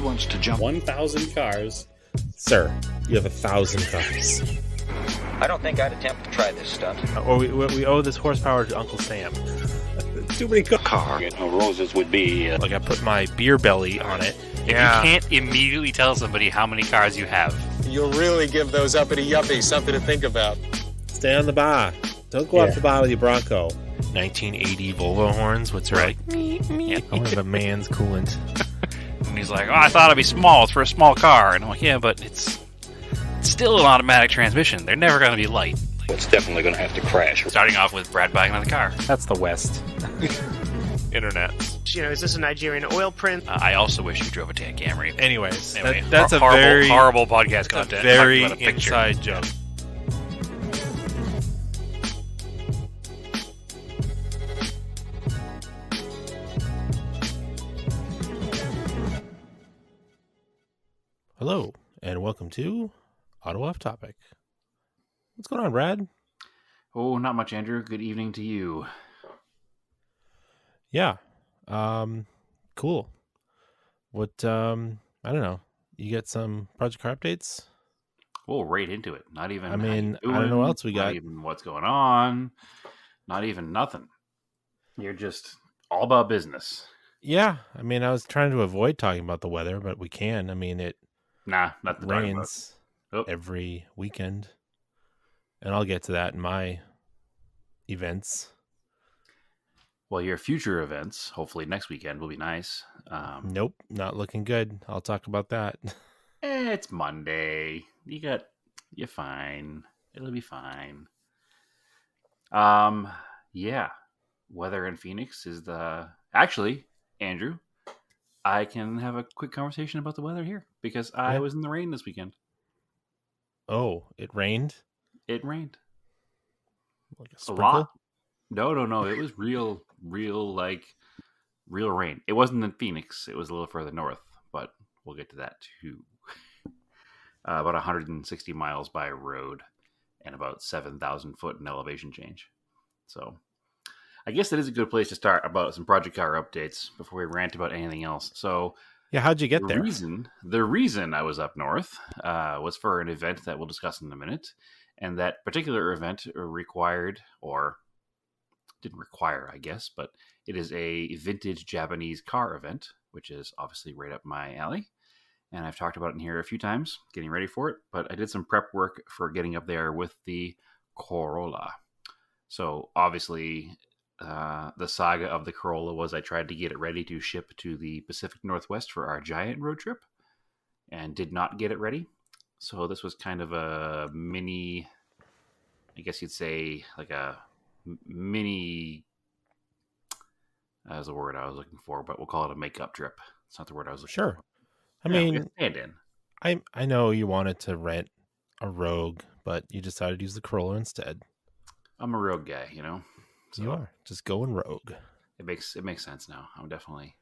He wants to jump 1,000 cars. Sir, you have 1,000 cars. I don't think I'd attempt to try this stunt. Or we owe this horsepower to Uncle Sam. Too many cars. car. Roses would be... Like I put my beer belly on it. If you can't immediately tell somebody how many cars you have. You'll really give those uppity yuppies something to think about. Stay on the bar. Don't go off the bar with your Bronco. 1980 Volvo horns. What's right? I want to have a man's coolant. And he's like, oh, I thought it'd be small. It's for a small car. And I'm like, yeah, but it's still an automatic transmission. They're never going to be light. It's definitely going to have to crash. Starting off with Brad buying another car. That's the West. Internet. Is this a Nigerian oil print? I also wish you drove a Camry. Anyways, Anyway, that's a horrible, very horrible podcast content. Very Talking about a picture. inside joke. Hello, and welcome to Auto Off Topic. What's going on, Brad? Oh, not much, Andrew. Good evening to you. Yeah. Cool. What, I don't know. You get some project car updates? We'll right into it. Not even. I mean, how you I don't know doing, what else we got. Not even what's going on. Not even nothing. You're just all about business. Yeah. I mean, I was trying to avoid talking about the weather, but we can. I mean, it Nah, not the rains every weekend. And I'll get to that in my events. Well, your future events, hopefully next weekend, will be nice. Nope, not looking good. I'll talk about that. It's Monday. You're fine. It'll be fine. Yeah. Weather in Phoenix is actually, Andrew, I can have a quick conversation about the weather here because I was in the rain this weekend. Oh, it rained? It rained. Like a A sprinkle? lot. No. It was real rain. It wasn't in Phoenix. It was a little further north, but we'll get to that too. About 160 miles by road and about 7,000 foot in elevation change. So I guess that is a good place to start about some project car updates before we rant about anything else. So Yeah, how'd you get there? The reason I was up north was for an event that we'll discuss in a minute. And that particular event required, or didn't require, I guess, but it is a vintage Japanese car event, which is obviously right up my alley. And I've talked about it in here a few times, getting ready for it. But I did some prep work for getting up there with the Corolla. So obviously, the saga of the Corolla was I tried to get it ready to ship to the Pacific Northwest for our giant road trip and did not get it ready. So this was kind of a mini, I guess you'd say, like a mini, that's the word I was looking for, but we'll call it a makeup trip. It's not the word I was looking for. Sure. I mean, stand-in. I know you wanted to rent a Rogue, but you decided to use the Corolla instead. I'm a rogue guy, you know? So you are. Just going Rogue. It makes sense now. I'm definitely...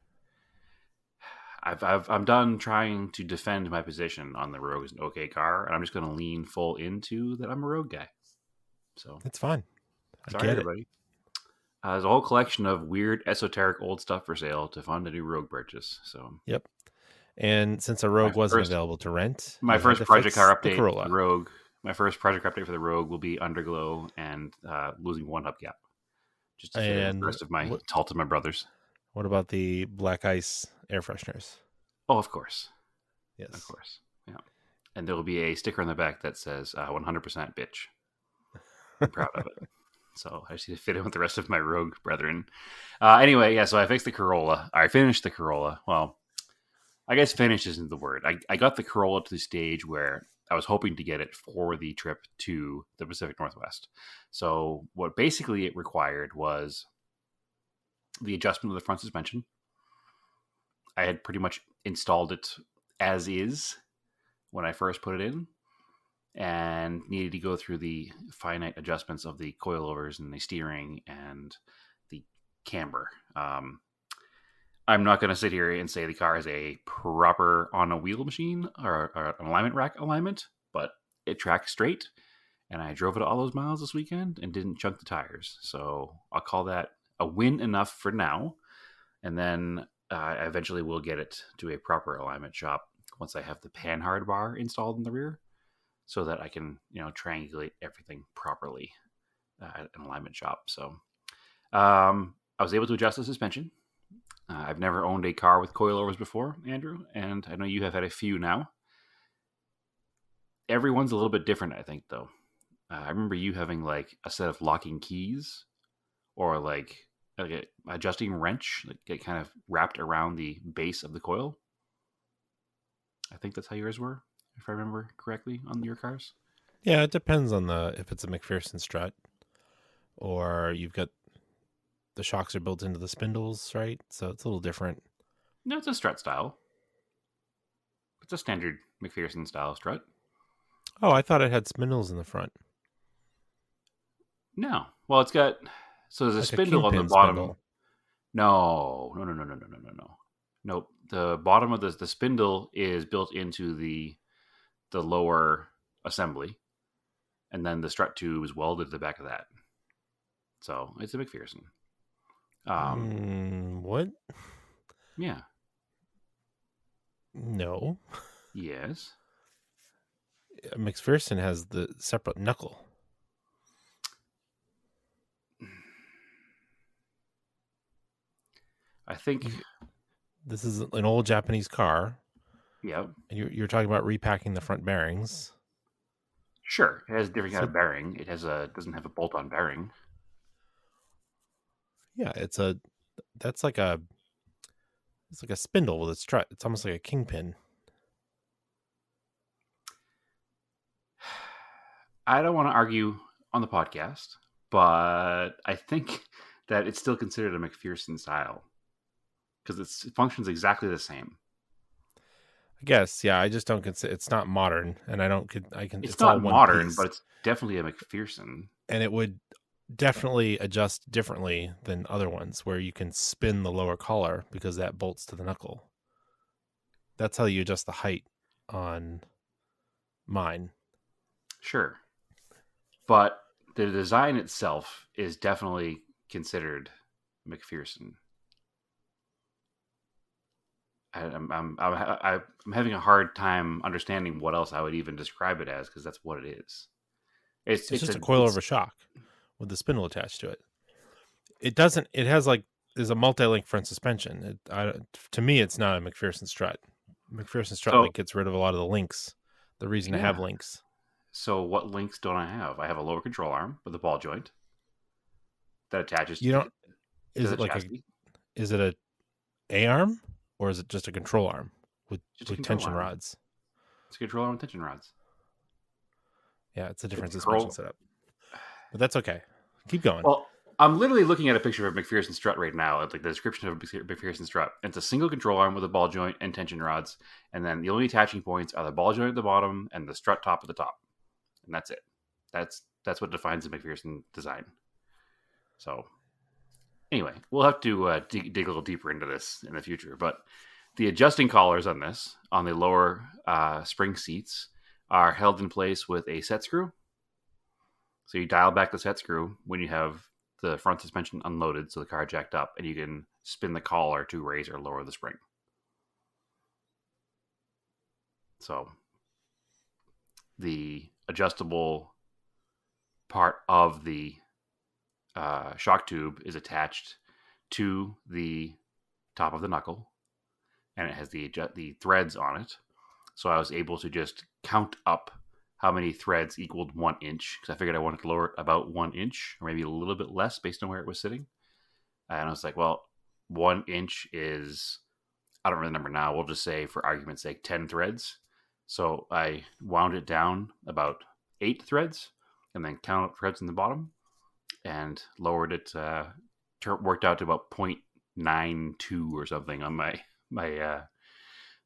I'm done trying to defend my position on the Rogue as an okay car, and I'm just going to lean full into that I'm a Rogue guy. So it's fine. Sorry, everybody. There's a whole collection of weird, esoteric old stuff for sale to fund a new Rogue purchase. So yep. And since a Rogue wasn't available to rent, my first project car update for the Rogue. My first project update for the Rogue will be underglow and losing one hubcap, just to fit the rest of my Altima brothers. What about the black ice air fresheners? Oh, of course. Yes. Of course. Yeah. And there will be a sticker on the back that says 100% bitch. I'm proud of it. So I just need to fit in with the rest of my Rogue brethren. Anyway, yeah, so I fixed the Corolla. I finished the Corolla. Well, I guess finished isn't the word. I got the Corolla to the stage where I was hoping to get it for the trip to the Pacific Northwest. So what basically it required was the adjustment of the front suspension. I had pretty much installed it as is when I first put it in and needed to go through the finite adjustments of the coilovers and the steering and the camber. I'm not going to sit here and say the car is a proper on a wheel machine or an alignment rack alignment, but it tracked straight and I drove it all those miles this weekend and didn't chunk the tires. So I'll call that a win enough for now. And then I eventually will get it to a proper alignment shop once I have the panhard bar installed in the rear, so that I can, triangulate everything properly at an alignment shop. So I was able to adjust the suspension. I've never owned a car with coilovers before, Andrew, and I know you have had a few now. Everyone's a little bit different, I think, though. I remember you having like a set of locking keys, or like an adjusting wrench that get kind of wrapped around the base of the coil. I think that's how yours were, if I remember correctly, on your cars. Yeah, it depends on if it's a MacPherson strut, or you've got the shocks are built into the spindles, right? So it's a little different. No, it's a strut style. It's a standard MacPherson style strut. Oh, I thought it had spindles in the front. No. Well, it's got... So there's a Like spindle on the kingpin bottom. spindle. No. Nope. The bottom of the spindle is built into the lower assembly, and then the strut tube is welded to the back of that. So it's a MacPherson. What? Yeah. No. Yes. MacPherson has the separate knuckle. I think this is an old Japanese car. Yeah. And you're talking about repacking the front bearings. Sure, it has a different kind of bearing. It doesn't have a bolt-on bearing. Yeah, it's like a spindle with a strut. It's almost like a kingpin. I don't want to argue on the podcast, but I think that it's still considered a MacPherson style because it functions exactly the same. I guess, yeah. I just don't consider it's not modern, and It's not modern, but it's definitely a MacPherson, and it would definitely adjust differently than other ones, where you can spin the lower collar because that bolts to the knuckle. That's how you adjust the height on mine. Sure, but the design itself is definitely considered MacPherson. I'm having a hard time understanding what else I would even describe it as, because that's what it is. It's just a coilover shock with the spindle attached to it. It has like there's a multi-link front suspension. To me, it's not a MacPherson strut. MacPherson strut gets rid of a lot of the links. The reason to have links. So what links don't I have? I have a lower control arm with a ball joint that attaches. Is it a A-arm? Or is it just a control arm with tension rods? It's a control arm with tension rods. Yeah, it's a different suspension setup. But that's okay. Keep going. Well, I'm literally looking at a picture of a MacPherson strut right now, like the description of a MacPherson strut. It's a single control arm with a ball joint and tension rods, and then the only attaching points are the ball joint at the bottom and the strut top at the top. And that's it. That's what defines the MacPherson design. So anyway, we'll have to dig a little deeper into this in the future. But the adjusting collars on the lower spring seats, are held in place with a set screw. So you dial back the set screw when you have the front suspension unloaded, so the car jacked up, and you can spin the collar to raise or lower the spring. So the adjustable part of the shock tube is attached to the top of the knuckle, and it has the threads on it. So I was able to just count up how many threads equaled 1 inch, because I figured I wanted to lower it about 1 inch, or maybe a little bit less based on where it was sitting. And I was like, well, 1 inch is, I don't remember now, we'll just say for argument's sake 10 threads. So I wound it down about 8 threads, and then counted threads in the bottom, and lowered it, worked out to about 0.92 or something on my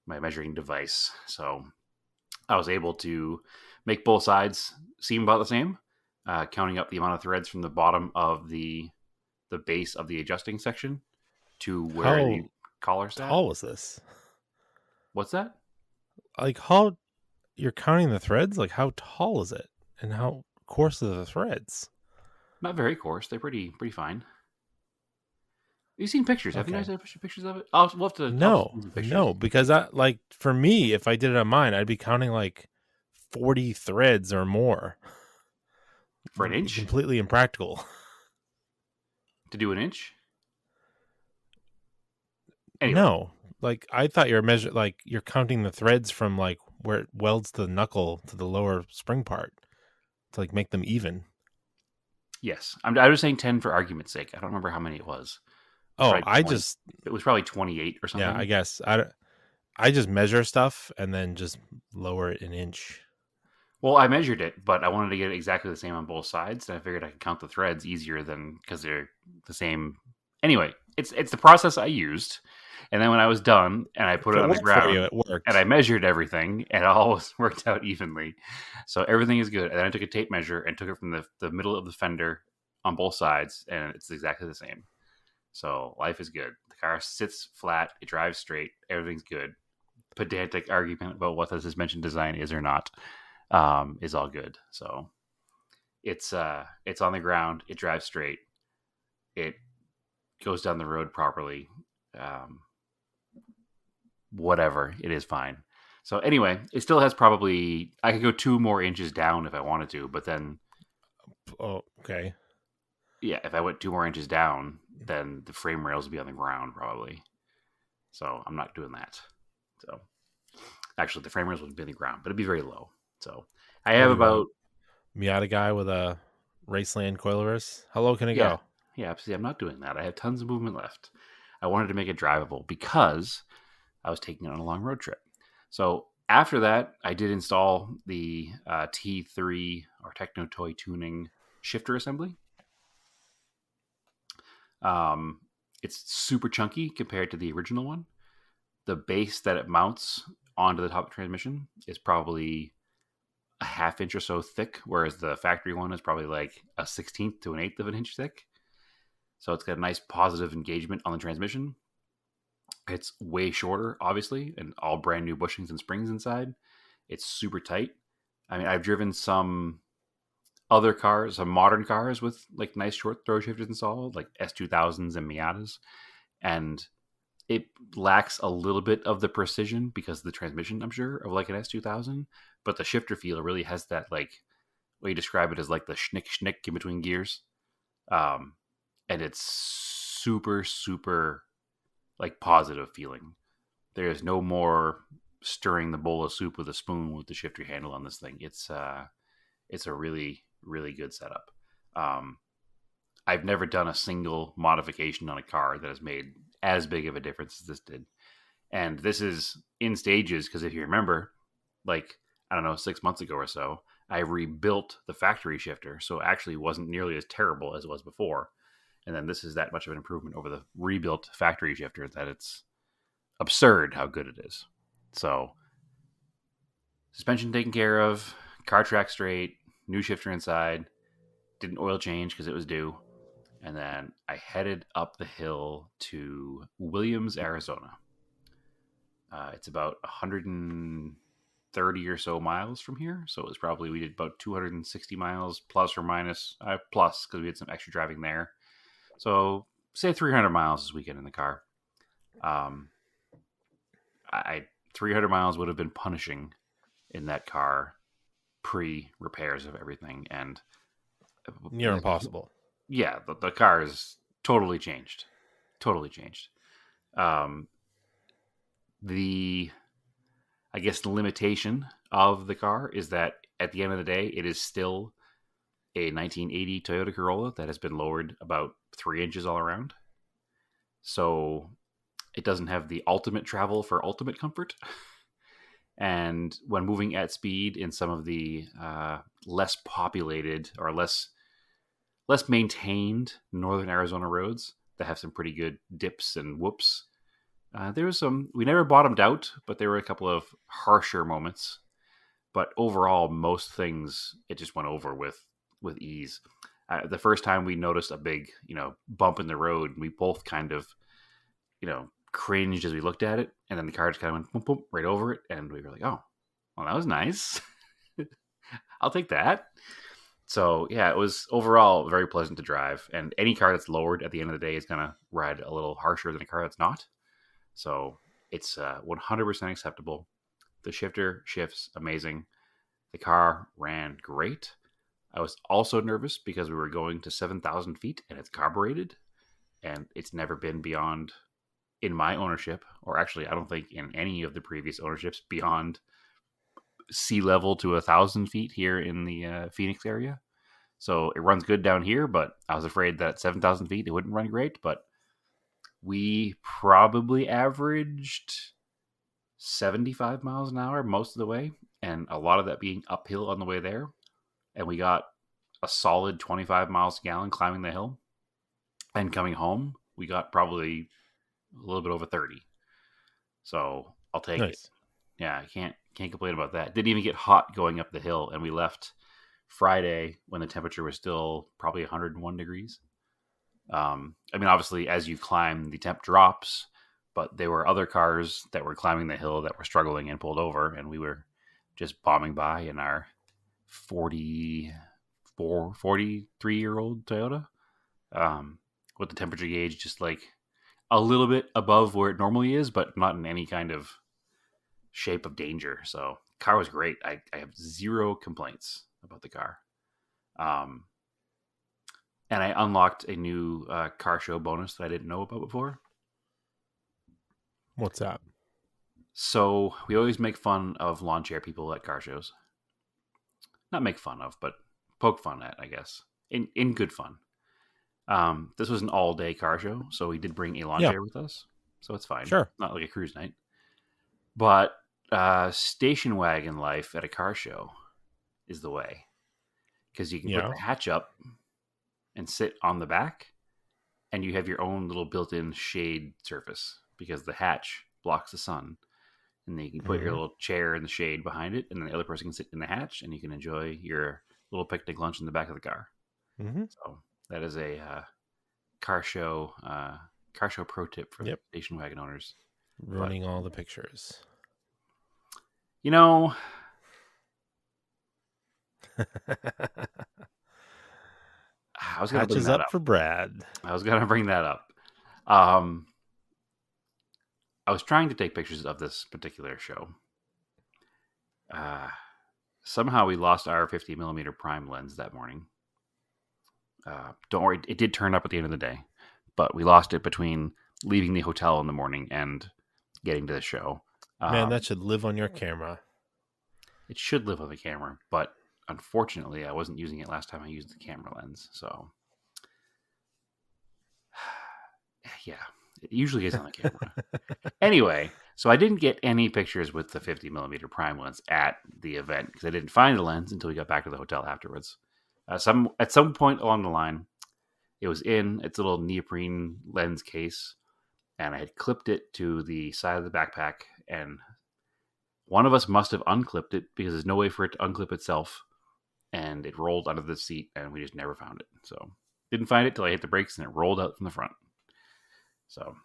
measuring device. So I was able to make both sides seem about the same, counting up the amount of threads from the bottom of the base of the adjusting section to where the collar's at. How tall is this? What's that? Like, how you're counting the threads? Like, how tall is it? And how coarse are the threads? Not very coarse. They're pretty fine. You've seen pictures. Have you Okay. guys seen pictures of it? We'll have to. I'll No, send some pictures. no, because I like for me, if I did it on mine, I'd be counting like 40 threads or more. For an inch? Completely impractical. To do an inch? Anyway. No, like I thought you're counting the threads from like where it welds the knuckle to the lower spring part to like make them even. Yes, I was saying 10 for argument's sake. I don't remember how many it was. Oh, Probably it was probably 28 or something. Yeah, I guess I just measure stuff and then just lower it an inch. Well, I measured it, but I wanted to get it exactly the same on both sides, and I figured I could count the threads easier than because they're the same. Anyway, it's the process I used, and then when I was done and I put it on the ground, it worked, and I measured everything, and it all worked out evenly. So everything is good. And then I took a tape measure and took it from the middle of the fender on both sides, and it's exactly the same. So life is good. The car sits flat. It drives straight. Everything's good. Pedantic argument about what the suspension design is or not is all good. So it's on the ground. It drives straight. It goes down the road properly. Whatever. It is fine. So anyway, it still has probably... I could go 2 more inches down if I wanted to, but then... Oh, okay. Yeah, if I went 2 more inches down, then the frame rails would be on the ground probably. So I'm not doing that. So actually, the frame rails wouldn't be on the ground, but it'd be very low. So I have about Miata guy with a Raceland coilovers. How low can it go? Yeah, see, I'm not doing that. I have tons of movement left. I wanted to make it drivable because I was taking it on a long road trip. So after that, I did install the T3 or Techno Toy Tuning shifter assembly. It's super chunky compared to the original one. The base that it mounts onto the top of the transmission is probably a half inch or so thick, whereas the factory one is probably like a 16th to an 1/8 of an inch thick. So it's got a nice positive engagement on the transmission. It's way shorter, obviously, and all brand new bushings and springs inside. It's super tight. I mean, I've driven some other cars, some modern cars with like nice short throw shifters installed, like S2000s and Miatas, and it lacks a little bit of the precision because of the transmission, I'm sure, of like an S2000, but the shifter feel really has that, like, what you describe it as like the schnick in between gears. And it's super, super like positive feeling. There's no more stirring the bowl of soup with a spoon with the shifter handle on this thing. It's a really, really good setup. I've never done a single modification on a car that has made as big of a difference as this did. And this is in stages because if you remember, like, I don't know, 6 months ago or so, I rebuilt the factory shifter. So it actually wasn't nearly as terrible as it was before. And then this is that much of an improvement over the rebuilt factory shifter that it's absurd how good it is. So suspension taken care of, car track straight, new shifter inside, didn't oil change because it was due. And then I headed up the hill to Williams, Arizona. It's about 130 or so miles from here. So it was probably, we did about 260 miles plus or minus, plus because we had some extra driving there. So say 300 miles this weekend in the car. 300 miles would have been punishing in that car pre-repairs of everything. And near impossible. Yeah, the car is totally changed. Totally changed. The limitation of the car is that at the end of the day, it is still a 1980 Toyota Corolla that has been lowered about 3 inches all around. So it doesn't have the ultimate travel for ultimate comfort. And when moving at speed in some of the less populated or less maintained northern Arizona roads that have some pretty good dips and whoops, there was some, we never bottomed out, but there were a couple of harsher moments. But overall, most things, it just went over with ease. The first time we noticed a big, bump in the road, we both kind of, cringed as we looked at it. And then the car just kind of went boom, boom, right over it. And we were like, oh, well, that was nice. I'll take that. So yeah, it was overall very pleasant to drive. And any car that's lowered at the end of the day is going to ride a little harsher than a car that's not. So it's 100% acceptable. The shifter shifts amazing. The car ran great. I was also nervous because we were going to 7,000 feet and it's carbureted. And it's never been beyond, in my ownership, or actually, I don't think in any of the previous ownerships, beyond sea level to 1,000 feet here in the Phoenix area. So it runs good down here, but I was afraid that at 7,000 feet it wouldn't run great. But we probably averaged 75 miles an hour most of the way, and a lot of that being uphill on the way there. And we got a solid 25 miles a gallon climbing the hill. And coming home, we got probably a little bit over 30. So I'll take it. Yeah, I can't complain about that. Didn't even get hot going up the hill, and we left Friday when the temperature was still probably 101 degrees. I mean, obviously, as you climb, the temp drops, but there were other cars that were climbing the hill that were struggling and pulled over, and we were just bombing by in our 43-year-old Toyota. With the temperature gauge just like a little bit above where it normally is, but not in any kind of shape of danger. So car was great. I have zero complaints about the car. And I unlocked a new car show bonus that I didn't know about before. What's that? So we always make fun of lawn chair people at car shows. Not make fun of, but poke fun at, I guess. In good fun. This was an all-day car show, so we did bring a lawn chair with us, so it's fine. Sure. Not like a cruise night. But station wagon life at a car show is the way. Because you can put the hatch up and sit on the back, and you have your own little built-in shade surface, because the hatch blocks the sun. And then you can put your little chair in the shade behind it, and then the other person can sit in the hatch, and you can enjoy your little picnic lunch in the back of the car. Mm-hmm. So that is a car show pro tip for station wagon owners. Ruining all the pictures. You know, I was going to bring that up for Brad. I was going to bring that up. I was trying to take pictures of this particular show. Somehow we lost our 50mm prime lens that morning. Don't worry, it did turn up at the end of the day, but we lost it between leaving the hotel in the morning and getting to the show. Man, that should live on your camera. It should live on the camera, but unfortunately, I wasn't using it last time I used the camera lens. So, yeah, it usually is on the camera. Anyway, so I didn't get any pictures with the 50mm prime lens at the event because I didn't find the lens until we got back to the hotel afterwards. At some point along the line, it was in its little neoprene lens case, and I had clipped it to the side of the backpack, and one of us must have unclipped it because there's no way for it to unclip itself, and it rolled under the seat, and we just never found it. So didn't find it till I hit the brakes, and it rolled out from the front. So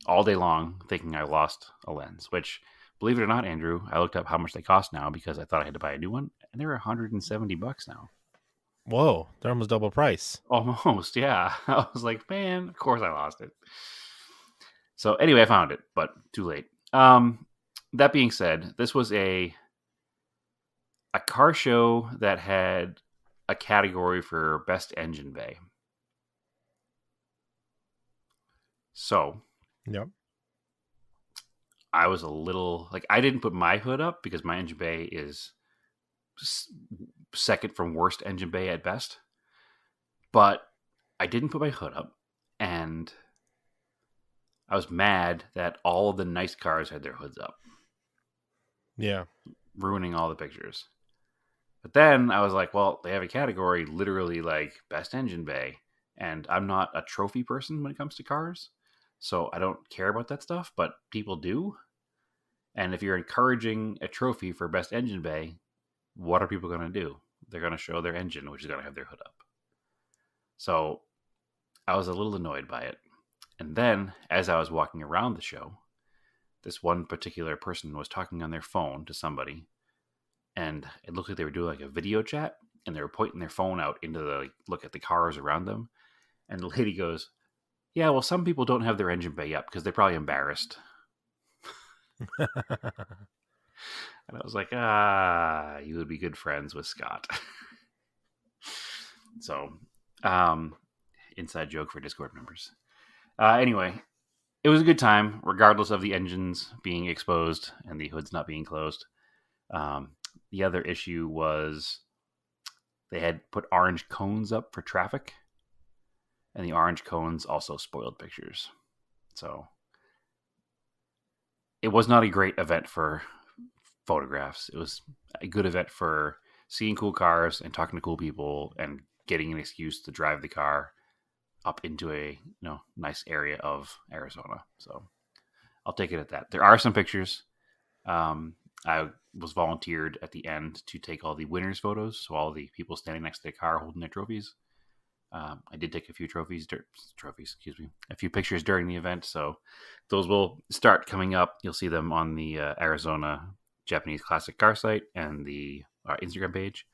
all day long, thinking I lost a lens, which, believe it or not, Andrew, I looked up how much they cost now because I thought I had to buy a new one, and they're $170 now. Whoa, they're almost double price. Almost, yeah. I was like, man, of course I lost it. So anyway, I found it, but too late. That being said, this was a car show that had a category for best engine bay. So, yep. I was a little like, I didn't put my hood up because my engine bay is second from worst engine bay at best. But I didn't put my hood up, and I was mad that all of the nice cars had their hoods up. Yeah. Ruining all the pictures. But then I was like, well, they have a category literally like best engine bay, and I'm not a trophy person when it comes to cars, so I don't care about that stuff, but people do. And if you're encouraging a trophy for best engine bay, what are people going to do? They're going to show their engine, which is going to have their hood up. So I was a little annoyed by it. And then, as I was walking around the show, this one particular person was talking on their phone to somebody, and it looked like they were doing like a video chat, and they were pointing their phone out into the look at the cars around them. And the lady goes, "Yeah, well, some people don't have their engine bay up because they're probably embarrassed." And I was like, you would be good friends with Scott. So, inside joke for Discord members. Anyway, it was a good time, regardless of the engines being exposed and the hoods not being closed. The other issue was they had put orange cones up for traffic, and the orange cones also spoiled pictures. So it was not a great event for photographs. It was a good event for seeing cool cars and talking to cool people and getting an excuse to drive the car up into a nice area of Arizona. So I'll take it at that. There are some pictures. I was volunteered at the end to take all the winners' photos, so all the people standing next to the car holding their trophies. I did take a few a few pictures during the event, so those will start coming up. You'll see them on the Arizona Japanese Classic Car site and the Instagram page,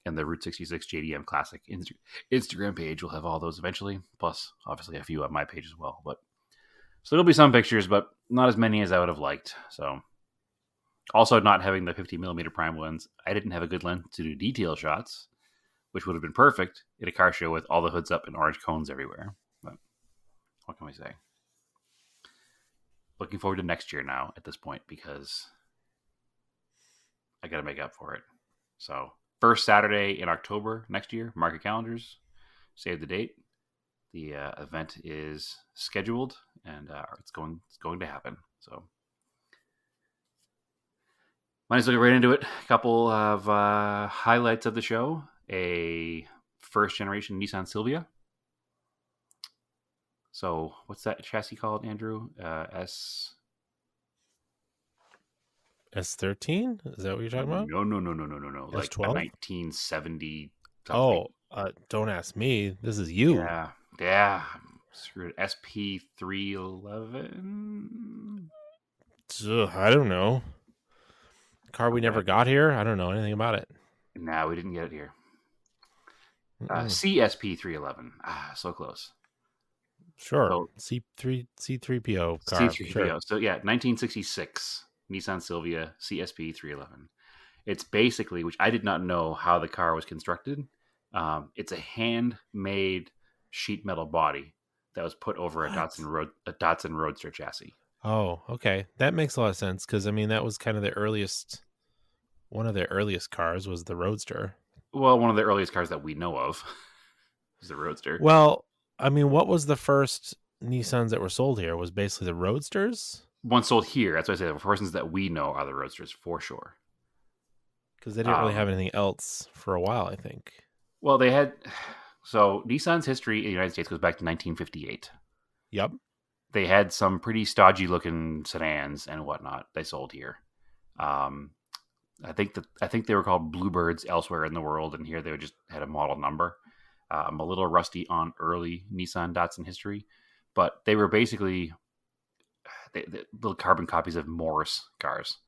and the Route 66 JDM Classic Instagram page will have all those eventually, plus obviously a few on my page as well. But so there'll be some pictures, but not as many as I would have liked. So also not having the 50mm prime lens, I didn't have a good lens to do detail shots, which would have been perfect at a car show with all the hoods up and orange cones everywhere. But what can we say? Looking forward to next year now at this point, because I got to make up for it. So first Saturday in October next year, mark your calendars, save the date. The event is scheduled, and it's going to happen. So might as well get right into it. A couple of highlights of the show. A first generation Nissan Silvia. So what's that chassis called, Andrew? S13? Is that what you're talking about? No. Like S12? a 1970 something. Don't ask me. This is you. Yeah. Screwed. SP311? I don't know. Car we never got here? I don't know anything about it. Nah, we didn't get it here. CSP311. So close. Sure. So, C3PO car. C3PO. Sure. So yeah, 1966 Nissan Silvia CSP311. It's basically, which I did not know how the car was constructed. It's a handmade sheet metal body that was put over a Datsun Roadster chassis. Oh, okay. That makes a lot of sense, because I mean that was kind of one of the earliest cars was the Roadster. Well, one of the earliest cars that we know of is the Roadster. Well, I mean, what was the first Nissans that were sold here? Was basically the Roadsters? One sold here. That's why I say the persons that we know are the Roadsters for sure. Because they didn't really have anything else for a while, I think. Well, they had... So, Nissan's history in the United States goes back to 1958. Yep. They had some pretty stodgy-looking sedans and whatnot they sold here. I think they were called Bluebirds elsewhere in the world, and here they just had a model number. I'm a little rusty on early Nissan Datsun history, but they were basically little carbon copies of Morris cars.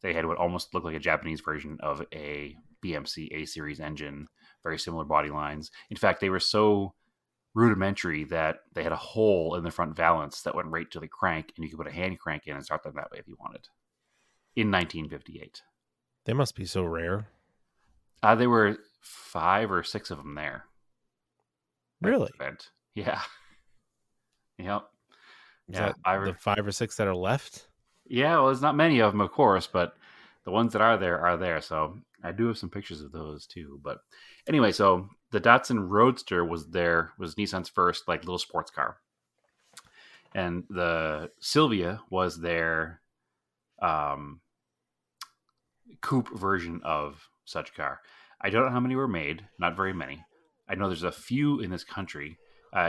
They had what almost looked like a Japanese version of a BMC A-Series engine, very similar body lines. In fact, they were so rudimentary that they had a hole in the front valance that went right to the crank, and you could put a hand crank in and start them that way if you wanted. In 1958. They must be so rare. There were 5 or 6 of them there. Really? Yeah. Yep. Is that the 5 or 6 that are left? Yeah, well, there's not many of them, of course, but the ones that are there. So I do have some pictures of those too. But anyway, so the Datsun Roadster was Nissan's first like little sports car, and the Silvia was their coupe version of such car. I don't know how many were made. Not very many. I know there's a few in this country.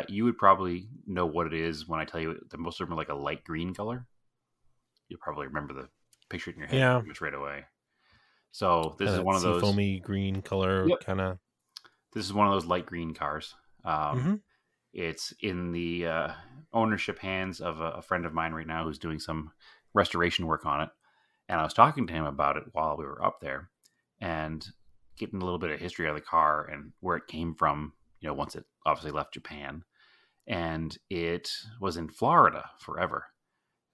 You would probably know what it is when I tell you that most of them are like a light green color. You'll probably remember the picture in your head pretty much right away. So this is one of those foamy green color kind of. This is one of those light green cars. It's in the ownership hands of a friend of mine right now who's doing some restoration work on it. And I was talking to him about it while we were up there. And getting a little bit of history of the car and where it came from, once it obviously left Japan. And it was in Florida forever.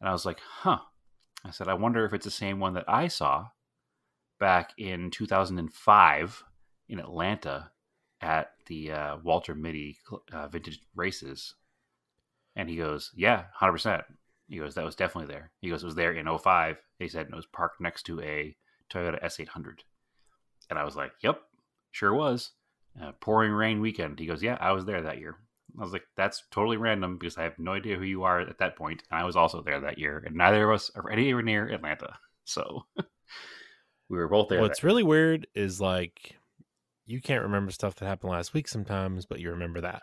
And I was like, huh. I said, I wonder if it's the same one that I saw back in 2005 in Atlanta at the Walter Mitty Vintage Races. And he goes, yeah, 100%. He goes, that was definitely there. He goes, it was there in '05. He said, and it was parked next to a Toyota S800. And I was like, yep, sure was. Pouring rain weekend. He goes, yeah, I was there that year. I was like, that's totally random because I have no idea who you are at that point. And I was also there that year. And neither of us are anywhere near Atlanta. So we were both there. What's really weird is like you can't remember stuff that happened last week sometimes, but you remember that.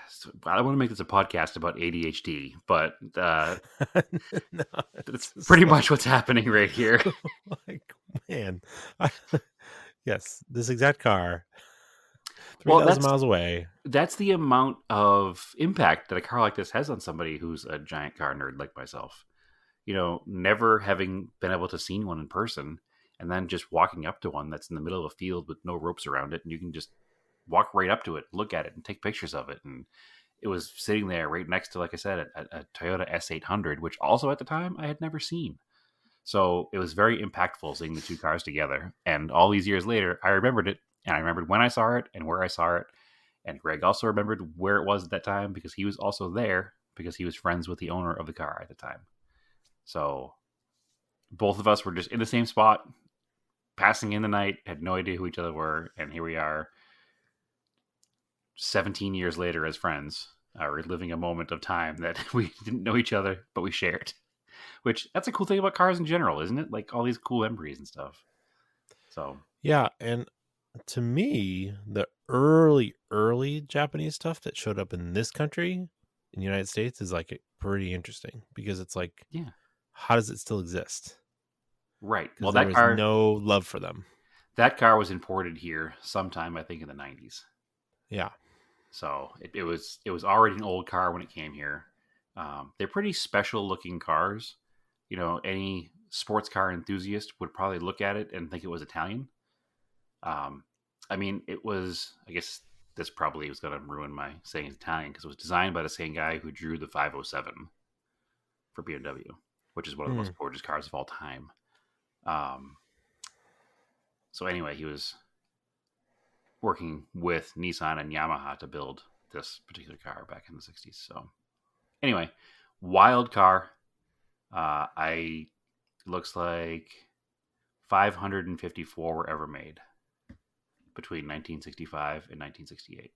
So, I don't want to make this a podcast about ADHD, but No, that's pretty much what's happening right here. Like, man. Yes, this exact car. 3,000 miles away. That's the amount of impact that a car like this has on somebody who's a giant car nerd like myself. Never having been able to see one in person and then just walking up to one that's in the middle of a field with no ropes around it. And you can just walk right up to it, look at it and take pictures of it. And it was sitting there right next to, like I said, a Toyota S800, which also at the time I had never seen. So it was very impactful seeing the two cars together. And all these years later, I remembered it. And I remembered when I saw it and where I saw it. And Greg also remembered where it was at that time because he was also there because he was friends with the owner of the car at the time. So both of us were just in the same spot, passing in the night, had no idea who each other were. And here we are 17 years later as friends, reliving a moment of time that we didn't know each other, but we shared. Which, that's a cool thing about cars in general, isn't it? Like all these cool memories and stuff. So yeah, and to me, the early Japanese stuff that showed up in this country, in the United States, is like pretty interesting because it's like, yeah, how does it still exist? Right. Well, there was no love for them. That car was imported here sometime, I think, in the 90s. Yeah. So it was already an old car when it came here. They're pretty special looking cars. Any sports car enthusiast would probably look at it and think it was Italian. It was, I guess this probably was going to ruin my saying it's Italian because it was designed by the same guy who drew the 507 for BMW, which is one of the most gorgeous cars of all time. So anyway, he was working with Nissan and Yamaha to build this particular car back in the 60s. So anyway, wild car. Looks like 554 were ever made between 1965 and 1968.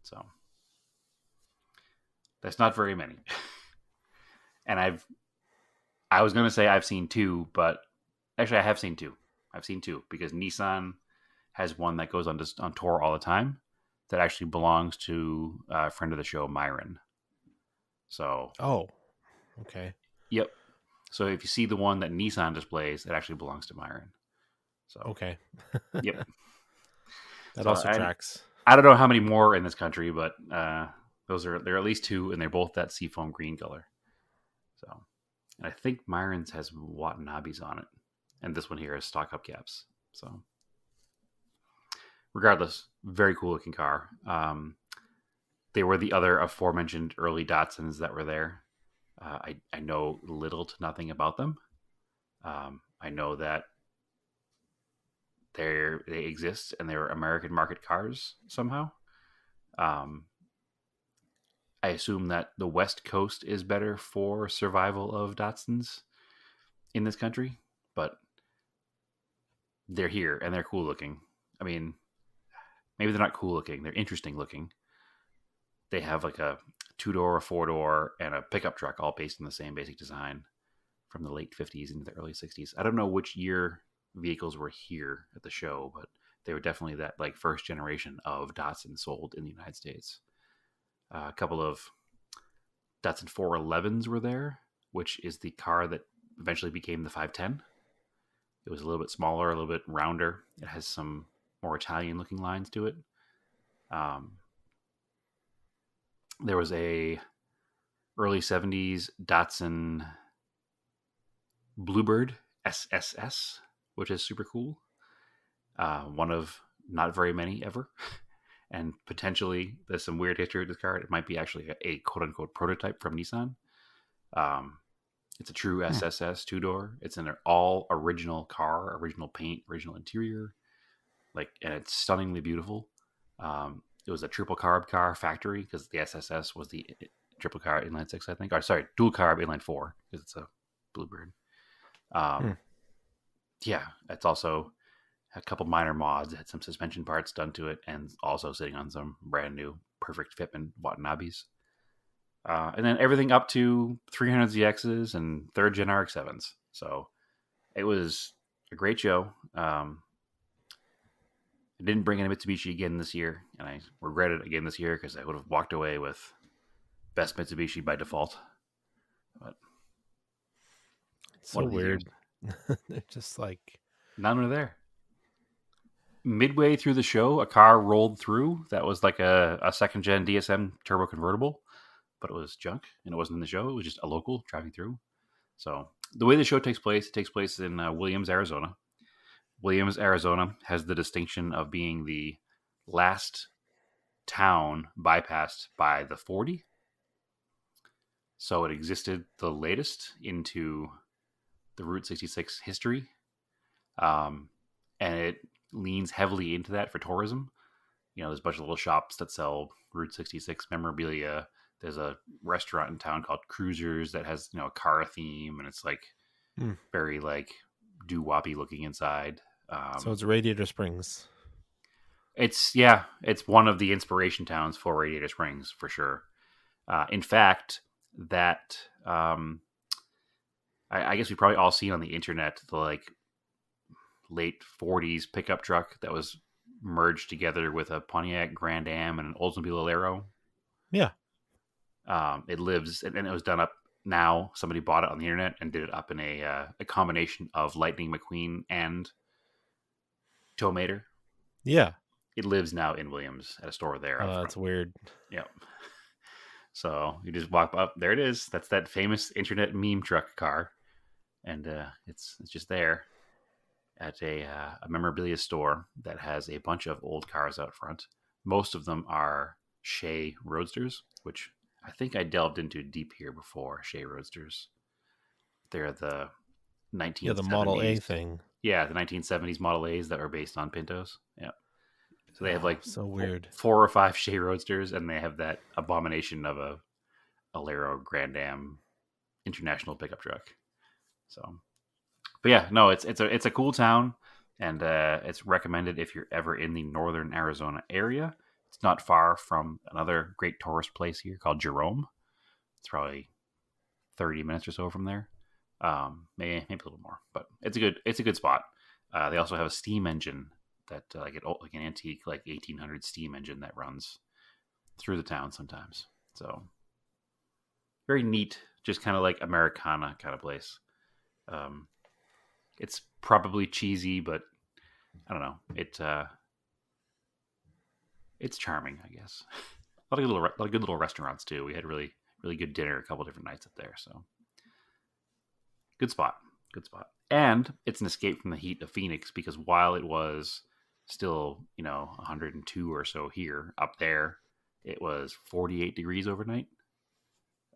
So that's not very many. And I was going to say I've seen two, but actually I have seen two. I've seen two because Nissan has one that goes on tour all the time that actually belongs to a friend of the show, Myron. So, oh, okay. Yep. So if you see the one that Nissan displays, it actually belongs to Myron. So okay. Yep. That also tracks. I don't know how many more are in this country, but there are at least two, and they're both that seafoam green color. So, and I think Myron's has Watanabes on it, and this one here is stock hubcaps. So, regardless, very cool looking car. They were the other aforementioned early Datsuns that were there. I know little to nothing about them. I know that they exist and they're American market cars somehow. I assume that the West Coast is better for survival of Datsuns in this country, but they're here and they're cool looking. I mean, maybe they're not cool looking. They're interesting looking. They have like a 2-door, a 4-door, and a pickup truck, all based on the same basic design from the late 50s into the early 60s. I don't know which year vehicles were here at the show, but they were definitely that like first generation of Datsun sold in the United States. A couple of Datsun 411s were there, which is the car that eventually became the 510. It was a little bit smaller, a little bit rounder. It has some more Italian looking lines to it. There was a early 70s Datsun Bluebird SSS, which is super cool. One of not very many ever. And potentially there's some weird history with this car. It might be actually a quote unquote prototype from Nissan. It's a true SSS 2-door. It's an all original car, original paint, original interior. And it's stunningly beautiful. It was a triple carb car factory because the SSS was the triple carb inline 6, I think. Or sorry, dual carb inline 4 because it's a Bluebird. Yeah, it's also a couple minor mods. It had some suspension parts done to it, and also sitting on some brand new perfect fitment Watanabes. And then everything up to 300ZXs and 3rd gen RX-7s. So it was a great show. I didn't bring any Mitsubishi again this year, and I regret it again this year because I would have walked away with best Mitsubishi by default. But It's so weird. They're just none are there. Midway through the show, a car rolled through that was like a 2nd gen DSM turbo convertible, but it was junk and it wasn't in the show. It was just a local driving through. So the way the show takes place, it takes place in Williams, Arizona. Williams, Arizona has the distinction of being the last town bypassed by the 40. So it existed the latest into the Route 66 history. And it leans heavily into that for tourism. There's a bunch of little shops that sell Route 66 memorabilia. There's a restaurant in town called Cruisers that has, a car theme, and it's very doo-woppy looking inside. So it's Radiator Springs. It's one of the inspiration towns for Radiator Springs for sure. In fact, that I guess we probably all seen on the internet the late 40s pickup truck that was merged together with a Pontiac Grand Am and an Oldsmobile Alero. Yeah. It lives, and it was done up now. Somebody bought it on the internet and did it up in a combination of Lightning McQueen and Towmater. Yeah. It lives now in Williams at a store there. That's weird. Yep. So you just walk up. There it is. That's that famous internet meme truck car. And it's just there at a memorabilia store that has a bunch of old cars out front. Most of them are Shea Roadsters, which I think I delved into deep here before. Shea Roadsters. They're the 1970s. Yeah, the Model A thing. Yeah, the 1970s Model A's that were based on Pintos. Yeah. So they have so weird 4 or 5 Shea Roadsters, and they have that abomination of a Alero Grand Am international pickup truck. So, but yeah, no, it's a cool town, and it's recommended if you're ever in the northern Arizona area. It's not far from another great tourist place here called Jerome. It's probably 30 minutes or so from there, maybe a little more, but it's a good spot. They also have a steam engine that like an antique 1800 steam engine that runs through the town sometimes. So very neat, just kind of like Americana kind of place. It's probably cheesy, but I don't know. It's charming, I guess. A lot of good little restaurants too. We had really good dinner a couple different nights up there. So good spot. And it's an escape from the heat of Phoenix because while it was still 102 or so here, up there it was 48 degrees overnight.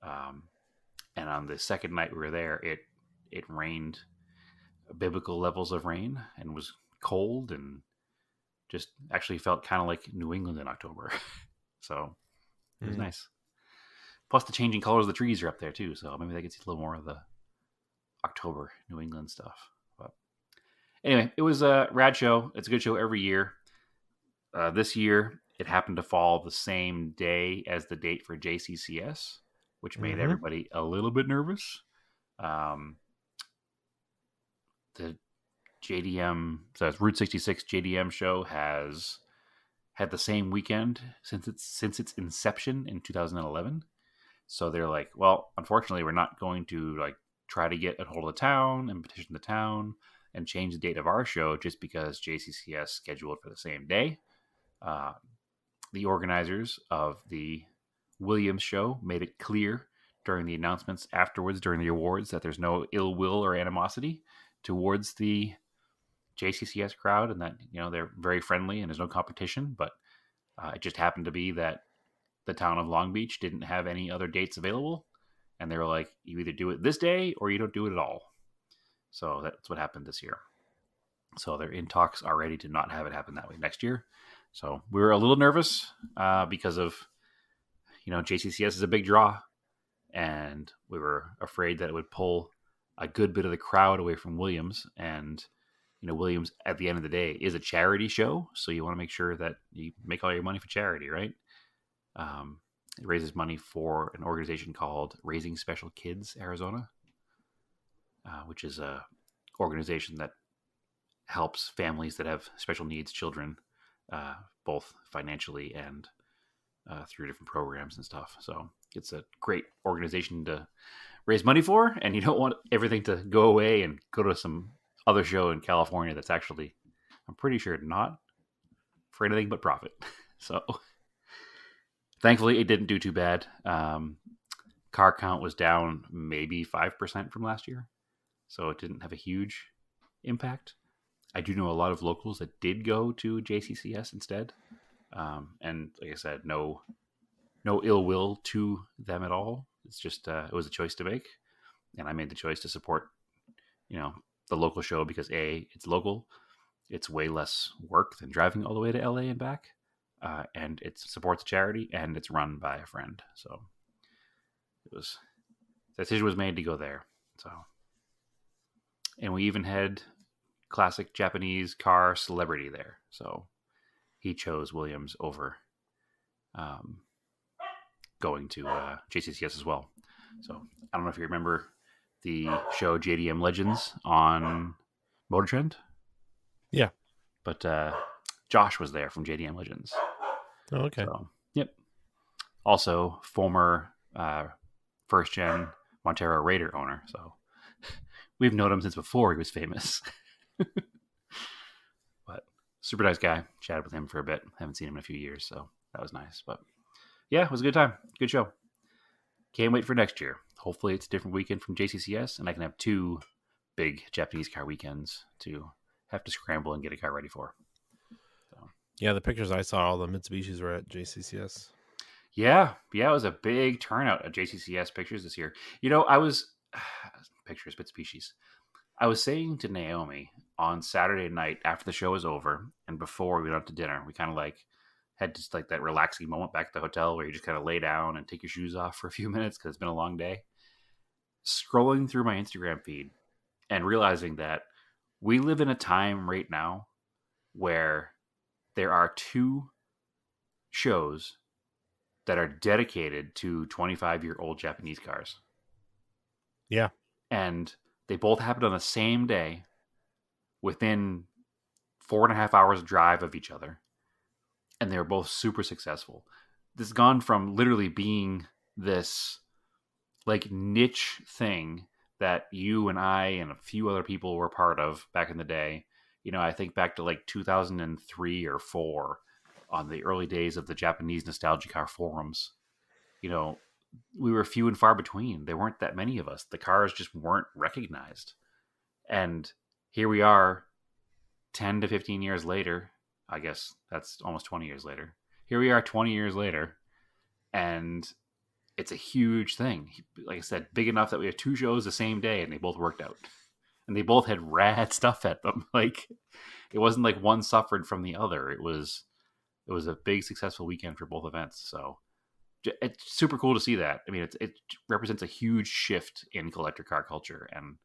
And on the second night we were there, it rained biblical levels of rain and was cold and just actually felt kind of like New England in October. So it was nice. Plus the changing colors of the trees are up there too. So maybe they could see a little more of the October New England stuff. But anyway, it was a rad show. It's a good show every year. This year it happened to fall the same day as the date for JCCS, which made everybody a little bit nervous. The JDM, so it's Route 66 JDM show has had the same weekend since its inception in 2011. So they're like, well, unfortunately, we're not going to try to get a hold of the town and petition the town and change the date of our show just because JCCS scheduled for the same day. The organizers of the Williams show made it clear during the announcements afterwards during the awards that there's no ill will or animosity towards the JCCS crowd, and that they're very friendly and there's no competition. But it just happened to be that the town of Long Beach didn't have any other dates available, and they were like, you either do it this day or you don't do it at all. So that's what happened this year. So they're in talks already to not have it happen that way next year. So we were a little nervous because of JCCS is a big draw, and we were afraid that it would pull a good bit of the crowd away from Williams. And Williams at the end of the day is a charity show, so you want to make sure that you make all your money for charity, right? It raises money for an organization called Raising Special Kids Arizona, which is a organization that helps families that have special needs children, both financially and through different programs and stuff. So it's a great organization to raise money for, and you don't want everything to go away and go to some other show in California that's actually, I'm pretty sure, not for anything but profit. So thankfully it didn't do too bad. Car count was down maybe 5% from last year, so it didn't have a huge impact. I do know a lot of locals that did go to JCCS instead. And like I said, no ill will to them at all. It's just, it was a choice to make. And I made the choice to support, the local show because A, it's local. It's way less work than driving all the way to LA and back. And it supports a charity, and it's run by a friend. So the decision was made to go there. So, and we even had classic Japanese car celebrity there. So he chose Williams over going to JCCS as well. So I don't know if you remember the show JDM Legends on Motor Trend. Yeah. But Josh was there from JDM Legends. Oh, okay. So, yep. Also, former first gen Montero Raider owner. So we've known him since before he was famous. But super nice guy. Chatted with him for a bit. Haven't seen him in a few years, so that was nice. But yeah, it was a good time. Good show. Can't wait for next year. Hopefully it's a different weekend from JCCS, and I can have 2 big Japanese car weekends to have to scramble and get a car ready for. So. Yeah, the pictures I saw, all the Mitsubishis were at JCCS. Yeah, it was a big turnout at JCCS pictures this year. Pictures, Mitsubishis. I was saying to Naomi on Saturday night after the show was over and before we went out to dinner, we kind of had just that relaxing moment back at the hotel where you just kind of lay down and take your shoes off for a few minutes because it's been a long day. Scrolling through my Instagram feed and realizing that we live in a time right now where there are 2 shows that are dedicated to 25-year-old Japanese cars. Yeah. And they both happened on the same day within 4.5 hours drive of each other. And they were both super successful. This has gone from literally being this niche thing that you and I and a few other people were part of back in the day. I think back to 2003 or 4 on the early days of the Japanese nostalgia car forums. We were few and far between. There weren't that many of us. The cars just weren't recognized. And here we are 10 to 15 years later. I guess that's almost 20 years later. Here we are 20 years later, and it's a huge thing. Like I said, big enough that we have 2 shows the same day, and they both worked out. And they both had rad stuff at them. It wasn't one suffered from the other. It was a big, successful weekend for both events. So it's super cool to see that. I mean, it represents a huge shift in collector car culture, and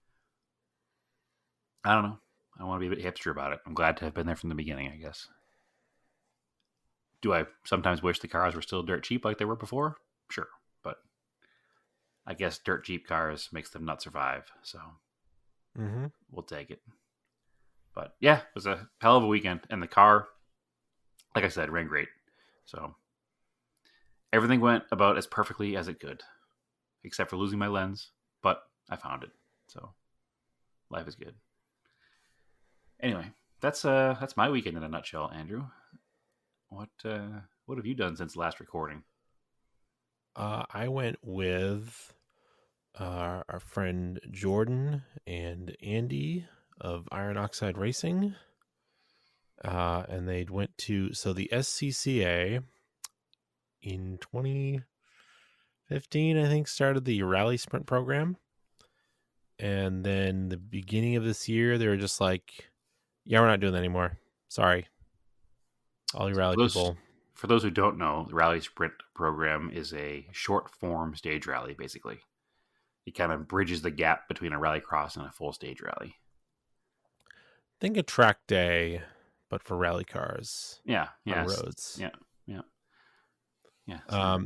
I don't know. I want to be a bit hipster about it. I'm glad to have been there from the beginning, I guess. Do I sometimes wish the cars were still dirt cheap like they were before? Sure. But I guess dirt cheap cars makes them not survive. So we'll take it. But yeah, it was a hell of a weekend. And the car, like I said, ran great. So everything went about as perfectly as it could, except for losing my lens. But I found it. So life is good. Anyway, that's my weekend in a nutshell, Andrew. What have you done since the last recording? I went with our friend Jordan and Andy of iron oxide racing. And they went to, so the SCCA in 2015, I think, started the rally sprint program. And then the beginning of this year, they were just like, yeah, we're not doing that anymore. Sorry. All you rally people. For those who don't know, the rally sprint program is a short form stage rally, basically. It kind of bridges the gap between a rally cross and a full stage rally. Think a track day, but for rally cars. Yeah. On roads. Yeah.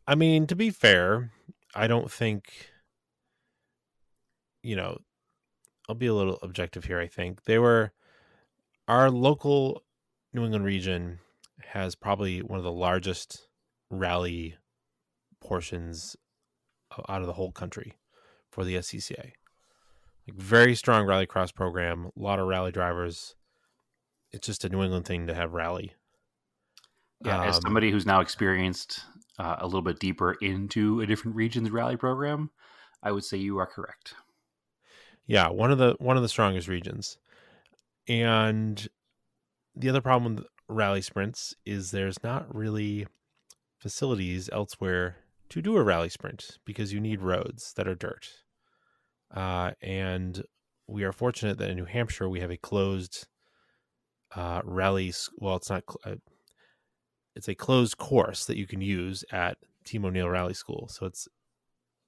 I mean, to be fair, I don't think, I'll be a little objective here. I think our local New England region has probably one of the largest rally portions out of the whole country for the SCCA. Like, very strong rally cross program, a lot of rally drivers. It's just a New England thing to have rally. Yeah, as somebody who's now experienced a little bit deeper into a different region's rally program, I would say you are correct. Yeah, one of the strongest regions. And the other problem with rally sprints is there's not really facilities elsewhere to do a rally sprint because you need roads that are dirt. And we are fortunate that in New Hampshire we have a closed rally. Well, it's not. It's a closed course that you can use at Team O'Neill Rally School. So it's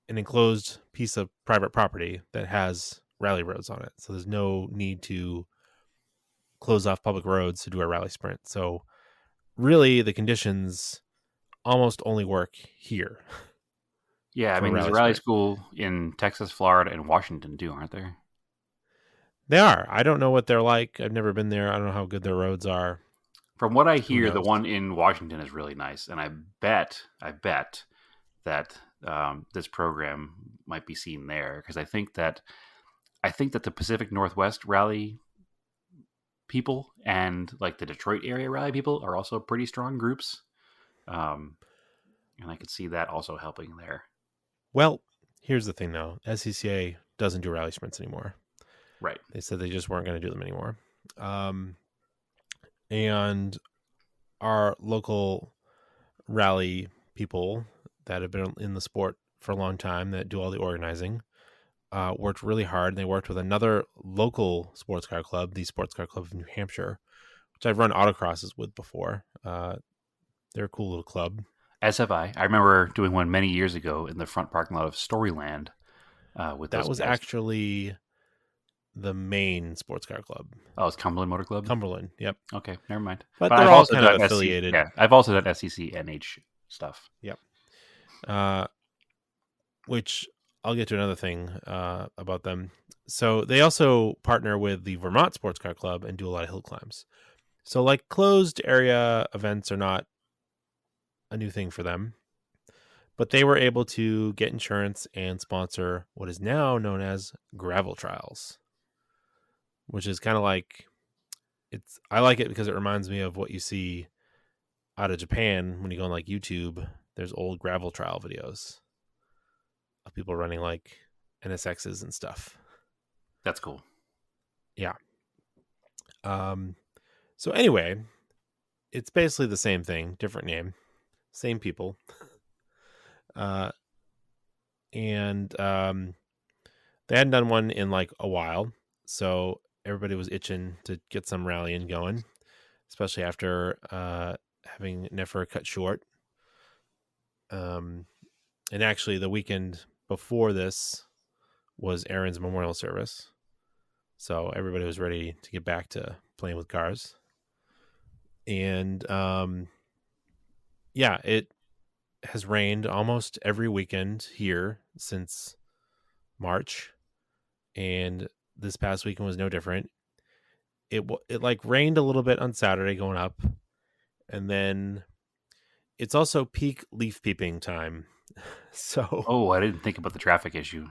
an enclosed piece of private property that has rally roads on it. So there's no need to close off public roads to do a rally sprint. So really the conditions almost only work here. Yeah, I mean, there's a rally school in Texas, Florida, and Washington too, aren't there? They are. I don't know what they're like. I've never been there. I don't know how good their roads are. From what I hear, the one in Washington is really nice, and I bet that this program might be seen there because I think that the Pacific Northwest rally people and like the Detroit area rally people are also pretty strong groups, and I could see that also helping there. Well, here's the thing though: SCCA doesn't do rally sprints anymore. Right? They said they just weren't going to do them anymore. And our local rally people that have been in the sport for a long time that do all the organizing worked really hard. They worked with another local sports car club, the Sports Car Club of New Hampshire, which I've run autocrosses with before. They're a cool little club. As have I. I remember doing one many years ago in the front parking lot of Storyland. With that those was guys. Actually the main sports car club. Oh, it's Cumberland Motor Club? Cumberland, yep. Okay, never mind. But they're all kind of affiliated. I've also done SCC NH stuff. Yep. Which I'll get to another thing about them. So they also partner with the Vermont Sports Car Club and do a lot of hill climbs. So like closed area events are not a new thing for them. But they were able to get insurance and sponsor what is now known as gravel trials, which is kind of like I like it because it reminds me of what you see out of Japan when you go on like YouTube. There's old gravel trial videos of people running like NSXs and stuff. That's cool. Yeah. So anyway, it's basically the same thing, different name, same people. And they hadn't done one in like a while, so everybody was itching to get some rallying going, especially after having Nefer cut short. And actually, the weekend before this was Aaron's memorial service, so everybody was ready to get back to playing with cars. And yeah, it has rained almost every weekend here since March, and this past weekend was no different. It like rained a little bit on Saturday going up, and then it's also peak leaf peeping time. So I didn't think about the traffic issue.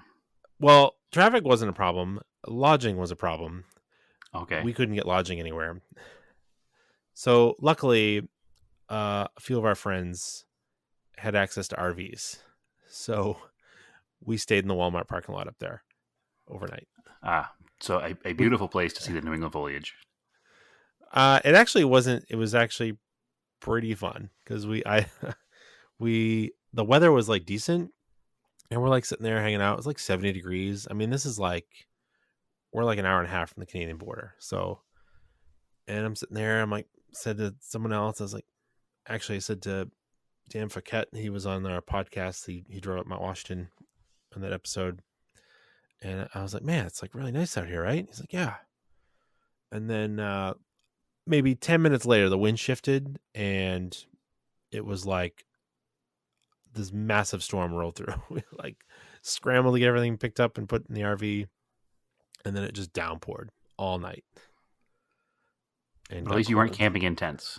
Well, traffic wasn't a problem. Lodging was a problem. Okay. We couldn't get lodging anywhere. So luckily, a few of our friends had access to RVs. So we stayed in the Walmart parking lot up there overnight. So a beautiful place to see the New England foliage. It actually wasn't. It was actually pretty fun because the weather was like decent, and we're like sitting there hanging out. It was like 70 degrees. I mean, this is like we're like an hour and a half from the Canadian border. So, and I'm sitting there. I'm like, said to someone else, I was like, actually, I said to Dan Fouquet, he was on our podcast. He drove up Mount Washington on that episode, and I was like, man, it's like really nice out here, right? He's like, yeah. And then maybe 10 minutes later, the wind shifted, and it was like this massive storm rolled through. We like scrambled to get everything picked up and put in the RV, and then it just downpoured all night. And But at least you weren't camping in tents.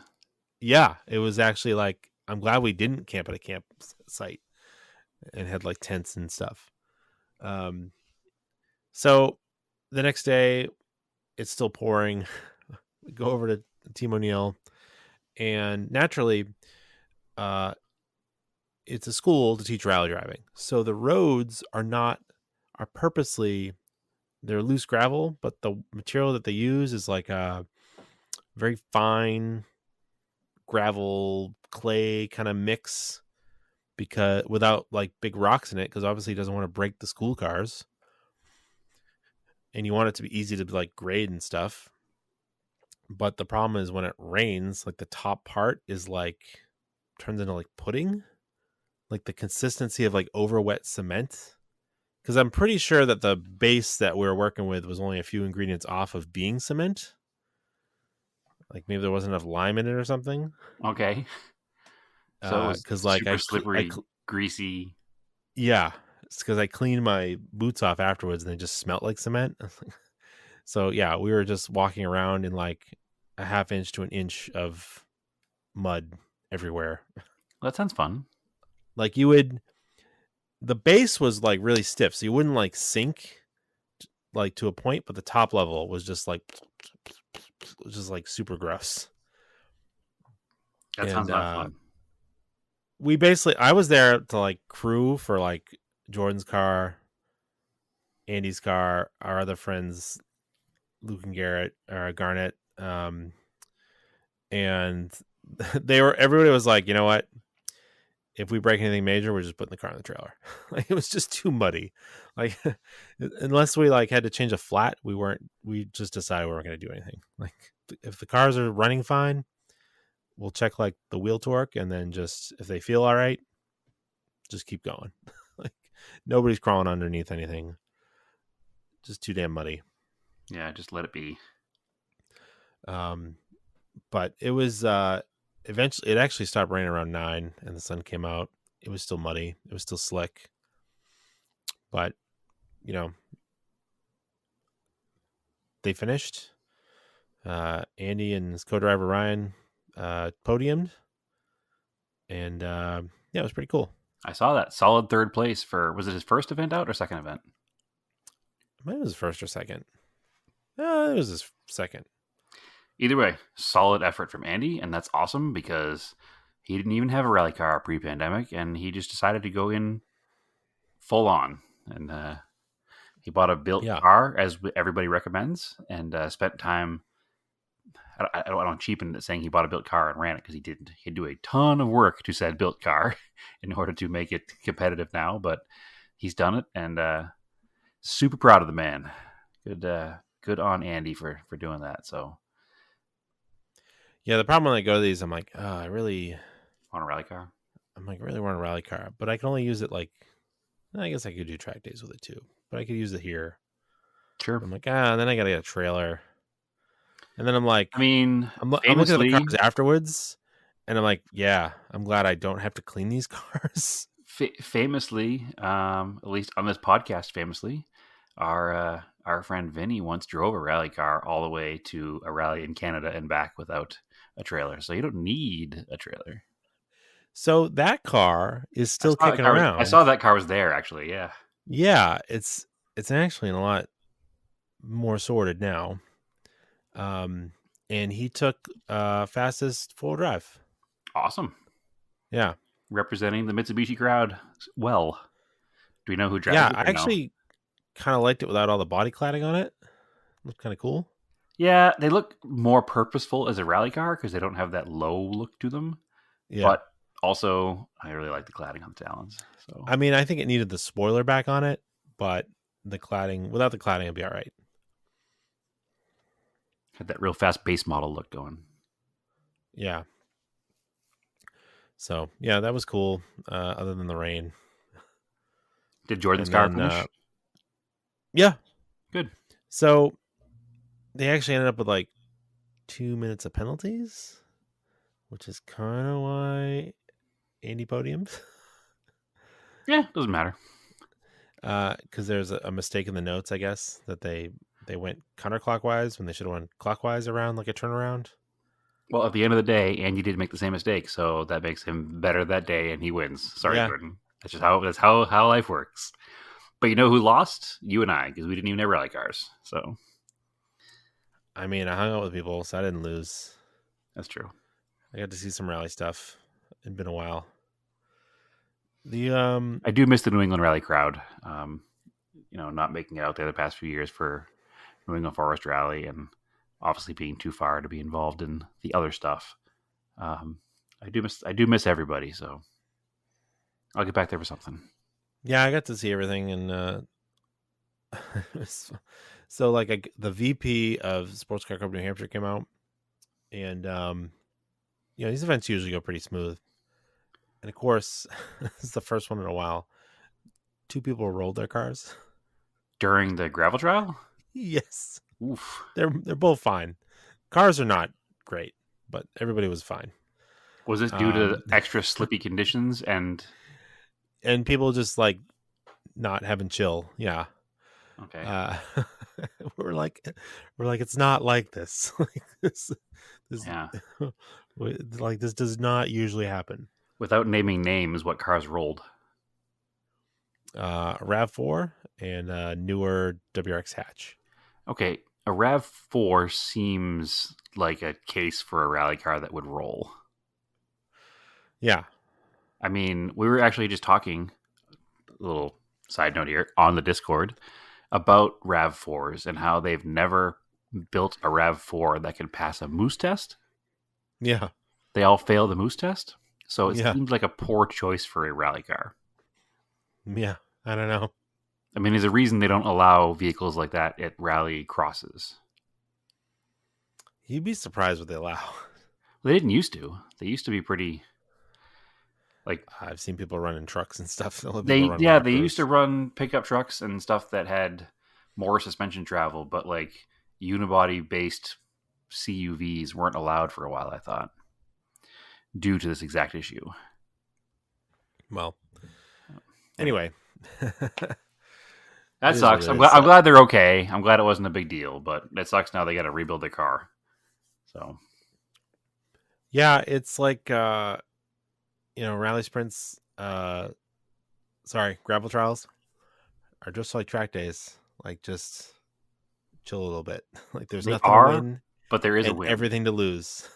Yeah, it was actually like I'm glad we didn't camp at a campsite and had like tents and stuff. So the next day, it's still pouring. We go over to Team O'Neill, and naturally, it's a school to teach rally driving. So the roads are purposely, they're loose gravel, but the material that they use is like a very fine gravel clay kind of mix, because without like big rocks in it, because obviously he doesn't want to break the school cars, and you want it to be easy to like grade and stuff. But the problem is when it rains, like the top part is like turns into like pudding, like the consistency of like over wet cement. Because I'm pretty sure that the base that we were working with was only a few ingredients off of being cement. Like maybe there wasn't enough lime in it or something. Okay. So it was because like super slippery, greasy. Yeah, it's because I cleaned my boots off afterwards and they just smelled like cement. So yeah, we were just walking around in like a half inch to an inch of mud everywhere. Well, that sounds fun. Like the base was like really stiff, so you wouldn't like sink like to a point, but the top level was just like super gross. That sounds not fun. I was there to like crew for like Jordan's car, Andy's car, our other friends, Luke and Garnett, and everybody was like, you know what? If we break anything major, we're just putting the car in the trailer. Like it was just too muddy. Like unless we like had to change a flat, we just decided we weren't going to do anything. Like if the cars are running fine, we'll check like the wheel torque, and then just if they feel all right, just keep going. Like nobody's crawling underneath anything. Just too damn muddy. Yeah, just let it be. But it was eventually it actually stopped raining around 9 and the sun came out. It was still muddy. It was still slick. But, you know, they finished. Andy and his co-driver Ryan podiumed. And yeah, it was pretty cool. I saw that. Solid third place for, was it his first event out or second event? It was his first or second. It was his second. Either way, solid effort from Andy, and that's awesome because he didn't even have a rally car pre-pandemic, and he just decided to go in full on. And he bought a built car, as everybody recommends, and spent time. I don't want to cheapen it saying he bought a built car and ran it, because he didn't. He'd do a ton of work to said built car in order to make it competitive now, but he's done it, and super proud of the man. Good on Andy for doing that. So. Yeah, the problem when I go to these, I'm like, I really want a rally car. I'm like, really want a rally car, but I can only use it like, I guess I could do track days with it too, but I could use it here. Sure. I'm like, and then I got to get a trailer. And then I'm like, I mean, I'm looking at the cars afterwards, and I'm like, yeah, I'm glad I don't have to clean these cars. Famously, at least on this podcast, our friend Vinny once drove a rally car all the way to a rally in Canada and back without a trailer. So you don't need a trailer. So that car is still kicking around. I saw that car was there, actually. Yeah. Yeah, it's actually in a lot more sorted now. And he took fastest full drive. Awesome. Yeah. Representing the Mitsubishi crowd well. Do we know who drives it? Yeah, I actually kind of liked it without all the body cladding on it. Looked kind of cool. Yeah, they look more purposeful as a rally car because they don't have that low look to them. Yeah. But also, I really like the cladding on the Talons. So I mean, I think it needed the spoiler back on it, but the cladding, without the cladding, it'd be all right. had that real fast base model look going. Yeah. So, yeah, that was cool, other than the rain. Did Jordan's And car then, finish? Yeah. Good. So, they actually ended up with like 2 minutes of penalties, which is kind of why Andy podiumed. Yeah, doesn't matter. Because there's a mistake in the notes, I guess, that they went counterclockwise when they should have went clockwise around like a turnaround. Well, at the end of the day, Andy did make the same mistake, so that makes him better that day, and he wins. Sorry, Yeah. Jordan. That's just how life works. But you know who lost? You and I, because we didn't even have rally cars. So I mean, I hung out with people, so I didn't lose. that's true. I got to see some rally stuff. It'd been a while. The I do miss the New England Rally crowd. Not making it out there the past few years for New England Forest Rally, and obviously being too far to be involved in the other stuff. I do miss everybody, so I'll get back there for something. Yeah, I got to see everything, and so like the VP of Sports Car Club New Hampshire came out, and these events usually go pretty smooth, and of course, this is the first one in a while. 2 people rolled their cars During the gravel trial? Yes, Oof. they're both fine. Cars are not great, but everybody was fine. Was this due to extra slippy conditions and people just like not having chill? Yeah. okay? We're like it's not like this. Like this Yeah. like this does not usually happen. Without naming names, what cars rolled? RAV4 and newer WRX hatch. Okay, a RAV4 seems like a case for a rally car that would roll. Yeah. I mean, we were actually just talking, a little side note here, on the Discord about RAV4s and how they've never built a RAV4 that can pass a moose test. Yeah. They all fail the moose test. So it Yeah. seems like a poor choice for a rally car. Yeah. I don't know. I mean, there's a reason they don't allow vehicles like that at rally crosses. You'd be surprised what they allow. They didn't used to. They used to be pretty... Like I've seen people running trucks and stuff. they used to run pickup trucks and stuff that had more suspension travel, but like unibody based CUVs weren't allowed for a while, I thought, due to this exact issue. Well, anyway, that sucks. I'm glad they're okay. I'm glad it wasn't a big deal, but it sucks now they got to rebuild their car. So yeah, it's like rally sprints, gravel trials are just like track days. Like, just chill a little bit. Like, there's nothing to win, but there is a and win. everything to lose.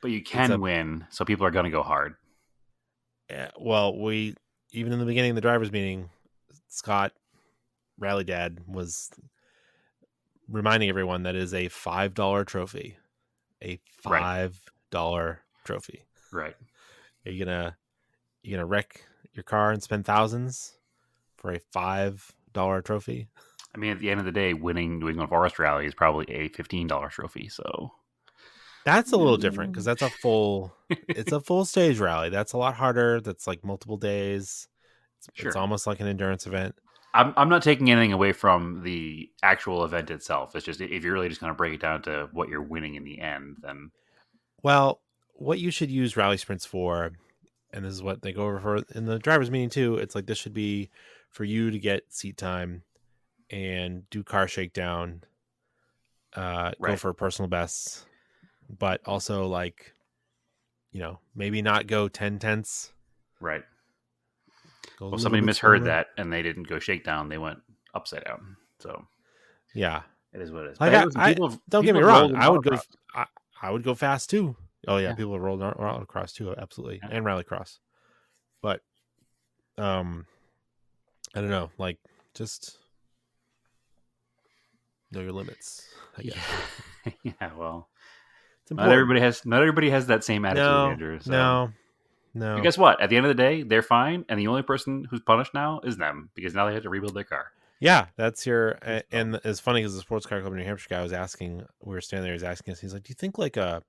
But you can win, so people are going to go hard. Yeah, well, even in the beginning of the drivers' meeting, Scott, Rally Dad, was reminding everyone that it is a $5 trophy. A $5 trophy. Right. Are you gonna wreck your car and spend thousands for a $5 trophy? I mean, at the end of the day, winning New England Forest Rally is probably a $15 trophy. So that's a little different because that's it's a full stage rally. That's a lot harder. That's like multiple days. It's almost like an endurance event. I'm not taking anything away from the actual event itself. It's just if you're really just going to break it down to what you're winning in the end, then well, what you should use rally sprints for, and this is what they go over for in the drivers' meeting too. It's like this should be for you to get seat time and do car shakedown, go for personal bests, but also like, maybe not go 10 tenths. Right. Well, somebody misheard that and they didn't go shakedown. They went upside down. So yeah, it is what it is. Like, don't get me wrong. I would go fast too. Oh yeah. People have rolled autocross too. Absolutely. Yeah. And rallycross. But, I don't know. Like, just, Know your limits. I guess. Yeah, well, It's not important. everybody has that same attitude, Andrew. So. No. But guess what? At the end of the day, they're fine, and the only person who's punished now is them because now they have to rebuild their car. Yeah, that's your. And it's funny because the sports car club in New Hampshire guy was asking. We were standing there. He was asking us. He's like, "Do you think like a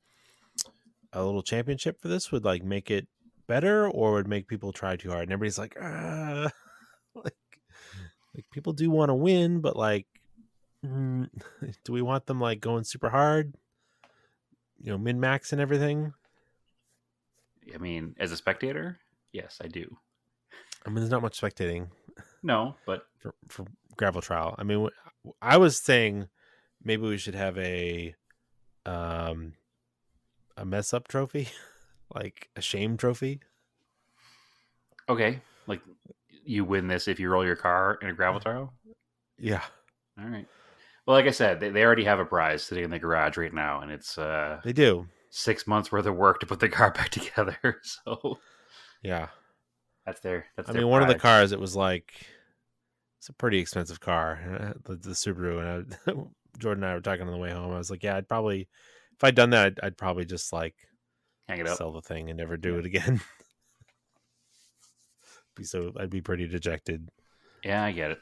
little championship for this would like make it better, or would make people try too hard?" And everybody's like, like, like people do want to win, but like, do we want them like going super hard? Min max and everything. I mean, as a spectator, yes, I do. I mean, there's not much spectating. No, but for gravel trial. I mean, I was saying maybe we should have a mess up trophy, like a shame trophy. okay, like you win this if you roll your car in a gravel trial. Yeah. All right. Well, like I said, they already have a prize sitting in the garage right now, and it's they do 6 months worth of work to put the car back together. So yeah, that's their. I mean, one of the cars, it was like it's a pretty expensive car, the Subaru, and Jordan and I were talking on the way home. I was like, yeah, I'd probably if I'd done that, I'd probably just like hang it up, sell the thing, and never do it again. I'd be pretty dejected. Yeah, I get it.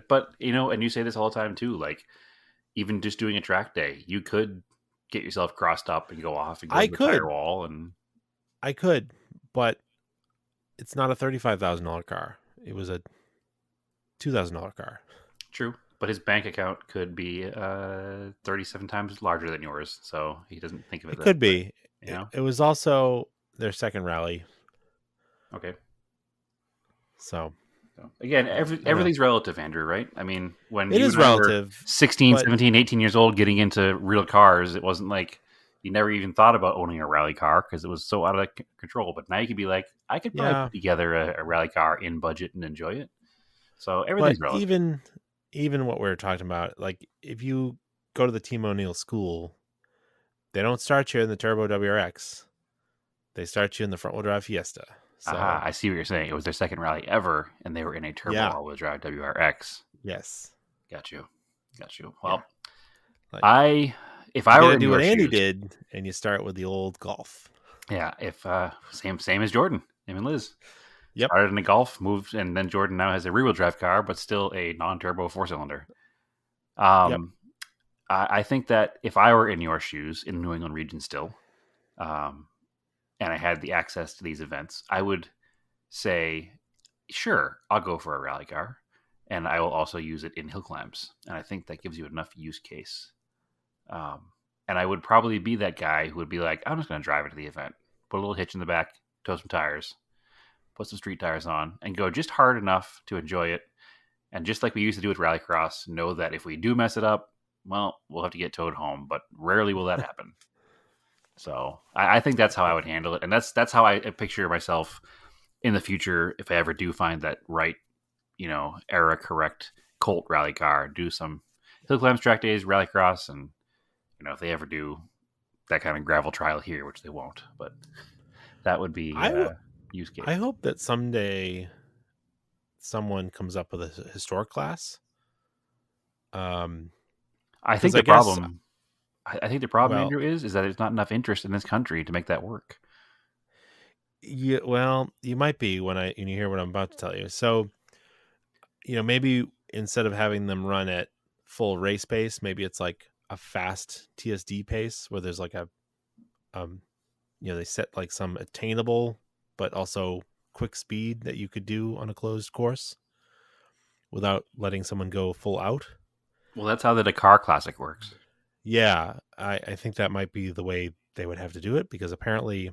But and you say this all the time too. Like even just doing a track day, you could get yourself crossed up and go off and go to the firewall. And I could, but it's not a $35,000 car. It was a $2,000 car. True, but his bank account could be 37 times larger than yours, so he doesn't think of it. It could be. It was also their second rally. Okay. So again, everything's relative, Andrew, right? I mean, when it is relative, 16, 17, 18 years old getting into real cars, it wasn't like you never even thought about owning a rally car because it was so out of control. But now you could be like, I could probably put together a rally car in budget and enjoy it. So everything's relative. Even what we were talking about, like if you go to the Team O'Neill school, they don't start you in the Turbo WRX. They start you in the front wheel drive Fiesta. So, I see what you're saying. It was their second rally ever, and they were in a turbo all-wheel drive WRX. Yes, got you. Well, if I were to do what Andy did, and you start with the old Golf. Yeah, if same as Jordan, him and Liz. Yep. Started in a Golf, moved, and then Jordan now has a rear-wheel drive car, but still a non-turbo 4-cylinder. I think that if I were in your shoes in the New England region still, and I had the access to these events, I would say, sure, I'll go for a rally car, and I will also use it in hill climbs. And I think that gives you enough use case. And I would probably be that guy who would be like, I'm just going to drive it to the event, put a little hitch in the back, tow some tires, put some street tires on, and go just hard enough to enjoy it. And just like we used to do with Rallycross, know that if we do mess it up, well, we'll have to get towed home, but rarely will that happen. So I think that's how I would handle it. And that's how I picture myself in the future. If I ever do find that right, era correct Colt rally car, do some hill climbs, track days, Rallycross. And, if they ever do that kind of gravel trial here, which they won't, but that would be use case. I hope that someday someone comes up with a historic class. I think the problem, Andrew, is that there's not enough interest in this country to make that work. Yeah, well, you might be when you hear what I'm about to tell you. So, maybe instead of having them run at full race pace, maybe it's like a fast TSD pace where there's like a, they set like some attainable but also quick speed that you could do on a closed course without letting someone go full out. Well, that's how the Dakar Classic works. Yeah, I think that might be the way they would have to do it, because apparently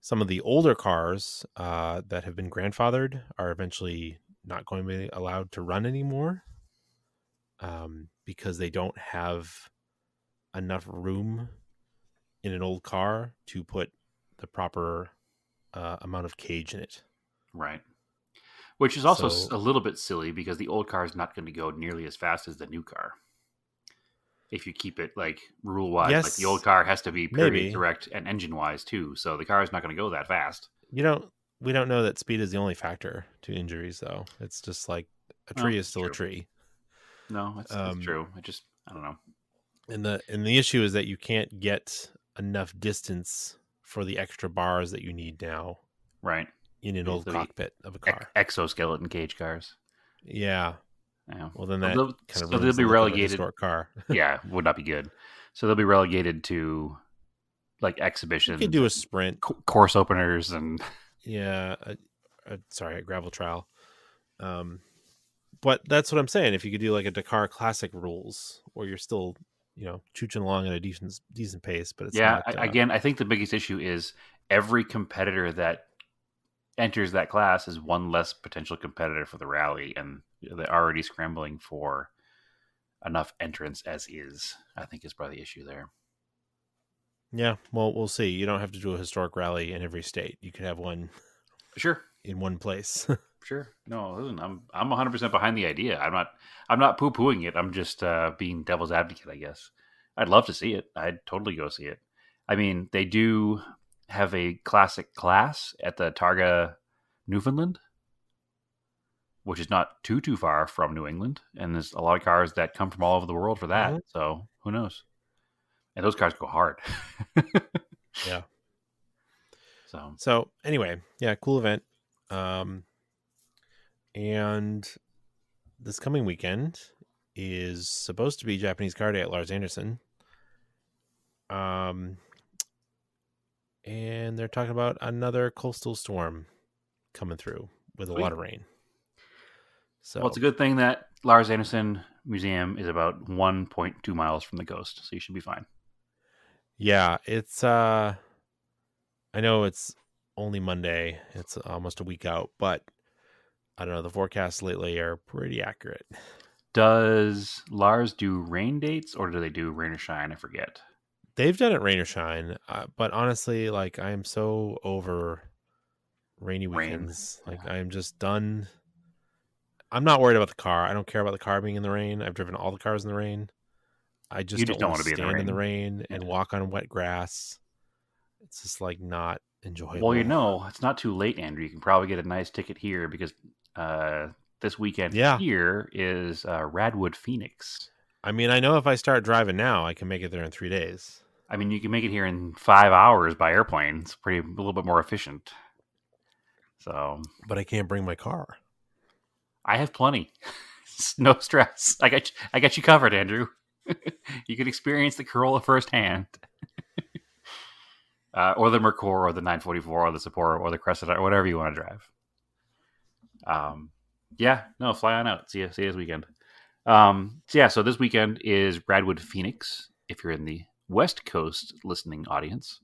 some of the older cars that have been grandfathered are eventually not going to be allowed to run anymore because they don't have enough room in an old car to put the proper amount of cage in it. Right. Which is also a little bit silly because the old car is not going to go nearly as fast as the new car. If you keep it like rule wise, like the old car has to be period correct and engine wise too. So the car is not going to go that fast. We don't know that speed is the only factor to injuries though. It's just like a tree is still a tree. No, it's true. I don't know. And the issue is that you can't get enough distance for the extra bars that you need now Right. in an old cockpit of a car. Exoskeleton cage cars. Yeah. Yeah. Well, then that kind of they'll ruins be the look of a relegated. historic car. Yeah, would not be good. So they'll be relegated to like You exhibitions. could do a sprint. Course openers and Yeah. A gravel trial. But that's what I'm saying. If you could do like a Dakar Classic rules, where you're still, chooching along at a decent pace, but it's yeah. not. Again, I think the biggest issue is every competitor that enters that class is one less potential competitor for the rally, and they're already scrambling for enough entrants as is. I think is probably the issue there. Yeah, well, we'll see. You don't have to do a historic rally in every state. You could have one Sure. in one place. Sure. No, listen, I'm 100% behind the idea. I'm not poo-pooing it. I'm just being devil's advocate, I guess. I'd love to see it. I'd totally go see it. I mean, they do have a classic class at the Targa, Newfoundland, which is not too far from New England, and there's a lot of cars that come from all over the world for that. Mhm. So who knows? And those cars go hard. Yeah. So So anyway, yeah, cool event. And this coming weekend is supposed to be Japanese Car Day at Lars Anderson. And they're talking about another coastal storm coming through with a lot of rain. So, well, it's a good thing that Lars Anderson Museum is about 1.2 miles from the coast, so you should be fine. yeah, it's I know it's only Monday. It's almost a week out, but I don't know, the forecasts lately are pretty accurate. Does Lars do rain dates, or do they do rain or shine? I forget. They've done it rain or shine, but honestly, like, I am so over rainy weekends. Like, I am just done. I'm not worried about the car. I don't care about the car being in the rain. I've driven all the cars in the rain. I just don't want to be stand in the rain and walk on wet grass. It's just like not enjoyable. Well, it's not too late, Andrew. You can probably get a nice ticket here because this weekend here is Radwood Phoenix. I mean, I know if I start driving now, I can make it there in 3 days. I mean, you can make it here in 5 hours by airplane. It's a little bit more efficient. So, but I can't bring my car. I have plenty. No stress. I got you covered, Andrew. You can experience the Corolla firsthand. Or the Mercor, or the 944, or the Sapporo, or the Cressida, or whatever you want to drive. Fly on out. See you this weekend. So this weekend is Radwood Phoenix, if you're in the West Coast listening audience.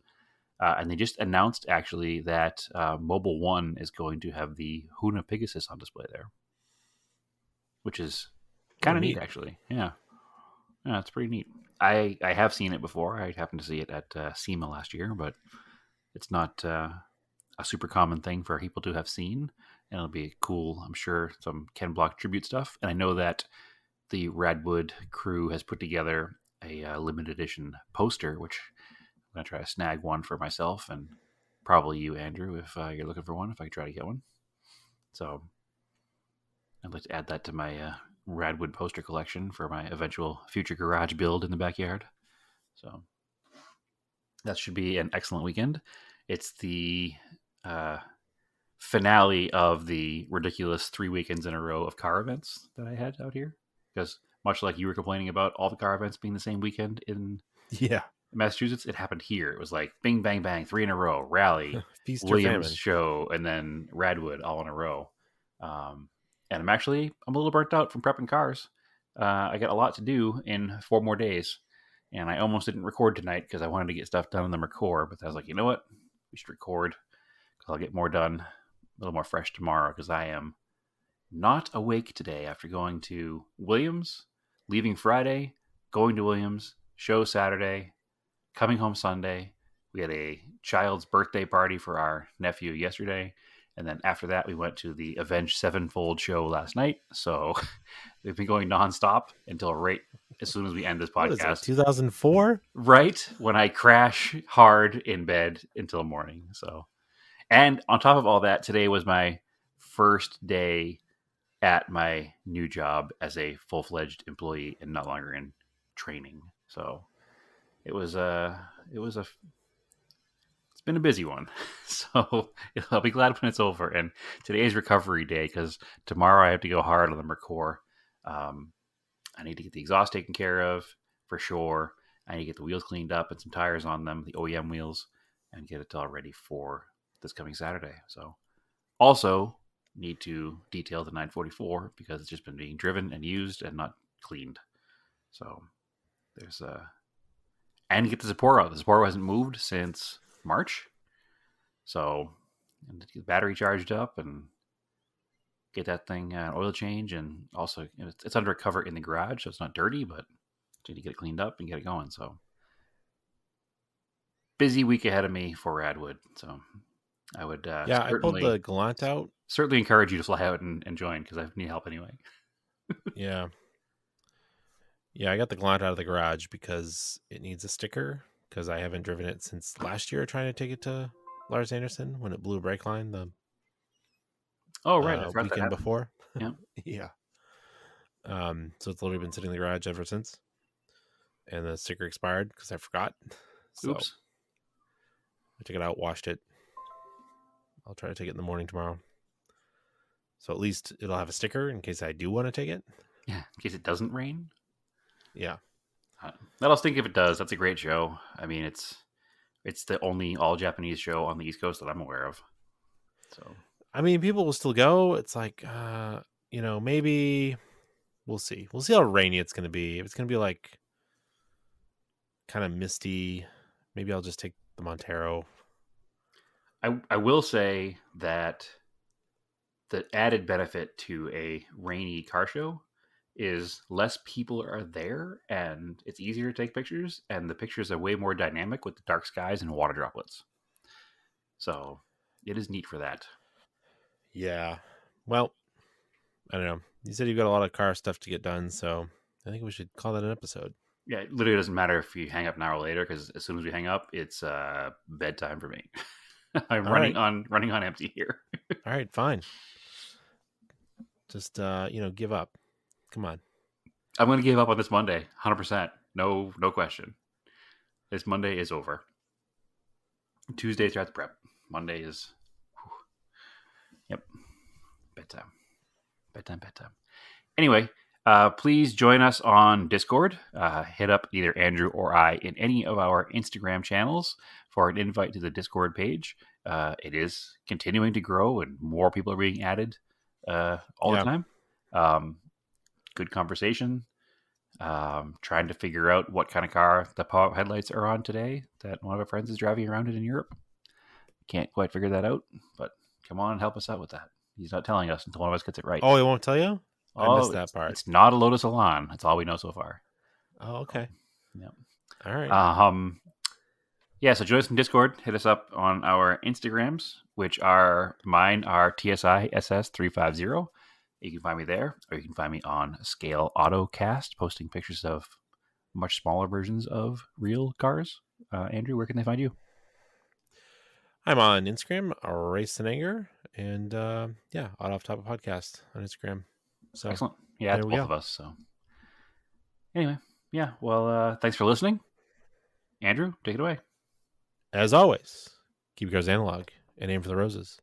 And they just announced, actually, that Mobile One is going to have the Huna Pegasus on display there, which is kind of neat, actually. Yeah, it's pretty neat. I have seen it before. I happened to see it at SEMA last year, but it's not a super common thing for people to have seen. And it'll be cool, I'm sure, some Ken Block tribute stuff. And I know that the Radwood crew has put together a limited edition poster, which I'm going to try to snag one for myself, and probably you, Andrew, if you're looking for one, if I try to get one. So I'd like to add that to my Radwood poster collection for my eventual future garage build in the backyard. So that should be an excellent weekend. It's the finale of the ridiculous 3 weekends in a row of car events that I had out here. Because much like you were complaining about all the car events being the same weekend in Massachusetts, it happened here. It was like bing, bang, bang, 3 in a row, rally, Williams show, and then Radwood all in a row. And I'm a little burnt out from prepping cars. I got a lot to do in 4 more days. And I almost didn't record tonight because I wanted to get stuff done in the Mercor. But I was like, you know what? We should record because I'll get more done, a little more fresh tomorrow, because I am not awake today after going to Williams, leaving Friday, going to Williams, show Saturday, coming home Sunday. We had a child's birthday party for our nephew yesterday. And then after that, we went to the Avenged Sevenfold show last night. So we've been going nonstop until right as soon as we end this podcast. What is that, 2004? Right when I crash hard in bed until morning. So, and on top of all that, today was my first day at my new job as a full-fledged employee and not longer in training. So it's been a busy one. So I'll be glad when it's over. And today is recovery day because tomorrow I have to go hard on the Mercor. I need to get the exhaust taken care of for sure. I need to get the wheels cleaned up and some tires on them, the OEM wheels, and get it all ready for this coming Saturday. So also need to detail the 944 because it's just been being driven and used and not cleaned. So there's and get the Sapporo out. The Sapporo hasn't moved since March. So and get the battery charged up and get that thing oil change, and also it's under a cover in the garage, so it's not dirty, but you need to get it cleaned up and get it going. So busy week ahead of me for Radwood. So I would I pulled the Gallant out. Certainly encourage you to fly out and join because I need help anyway. Yeah, I got the Gallant out of the garage because it needs a sticker because I haven't driven it since last year trying to take it to Lars Anderson when it blew a brake line the weekend before. Yeah. Yeah. So it's literally been sitting in the garage ever since. And the sticker expired because I forgot. So Oops. I took it out, washed it. I'll try to take it in the morning tomorrow. So at least it'll have a sticker in case I do want to take it. Yeah, in case it doesn't rain. Yeah. Let us think if it does. That's a great show. I mean, it's the only all Japanese show on the East Coast that I'm aware of. So I mean, people will still go. It's like, maybe we'll see. We'll see how rainy it's going to be. If it's going to be like kind of misty, maybe I'll just take the Montero. I will say that the added benefit to a rainy car show is less people are there and it's easier to take pictures, and the pictures are way more dynamic with the dark skies and water droplets. So it is neat for that. Yeah. Well, I don't know. You said you've got a lot of car stuff to get done, so I think we should call that an episode. Yeah, it literally doesn't matter if you hang up an hour later because as soon as we hang up, it's bedtime for me. I'm running on empty here. All right, fine. Just give up. Come on. I'm going to give up on this Monday, 100%. No question. This Monday is over. Tuesday starts prep. Monday is, yep, bedtime. Anyway, please join us on Discord. Hit up either Andrew or I in any of our Instagram channels for an invite to the Discord page. It is continuing to grow and more people are being added all the time. Good conversation. Trying to figure out what kind of car the pop-up headlights are on today that one of our friends is driving around in Europe. Can't quite figure that out, but come on and help us out with that. He's not telling us until one of us gets it right. Oh, he won't tell you? I missed that part. It's not a Lotus Elan. That's all we know so far. Oh, okay. Yeah. All right. So join us in Discord. Hit us up on our Instagrams, which are mine are TSISS350. You can find me there, or you can find me on Scale Autocast, posting pictures of much smaller versions of real cars. Andrew, where can they find you? I'm on Instagram, Race and Anger, and Auto Off Topic Podcast on Instagram. So excellent. Yeah, it's both of us. So anyway, thanks for listening. Andrew, take it away. As always, keep your cars analog and aim for the roses.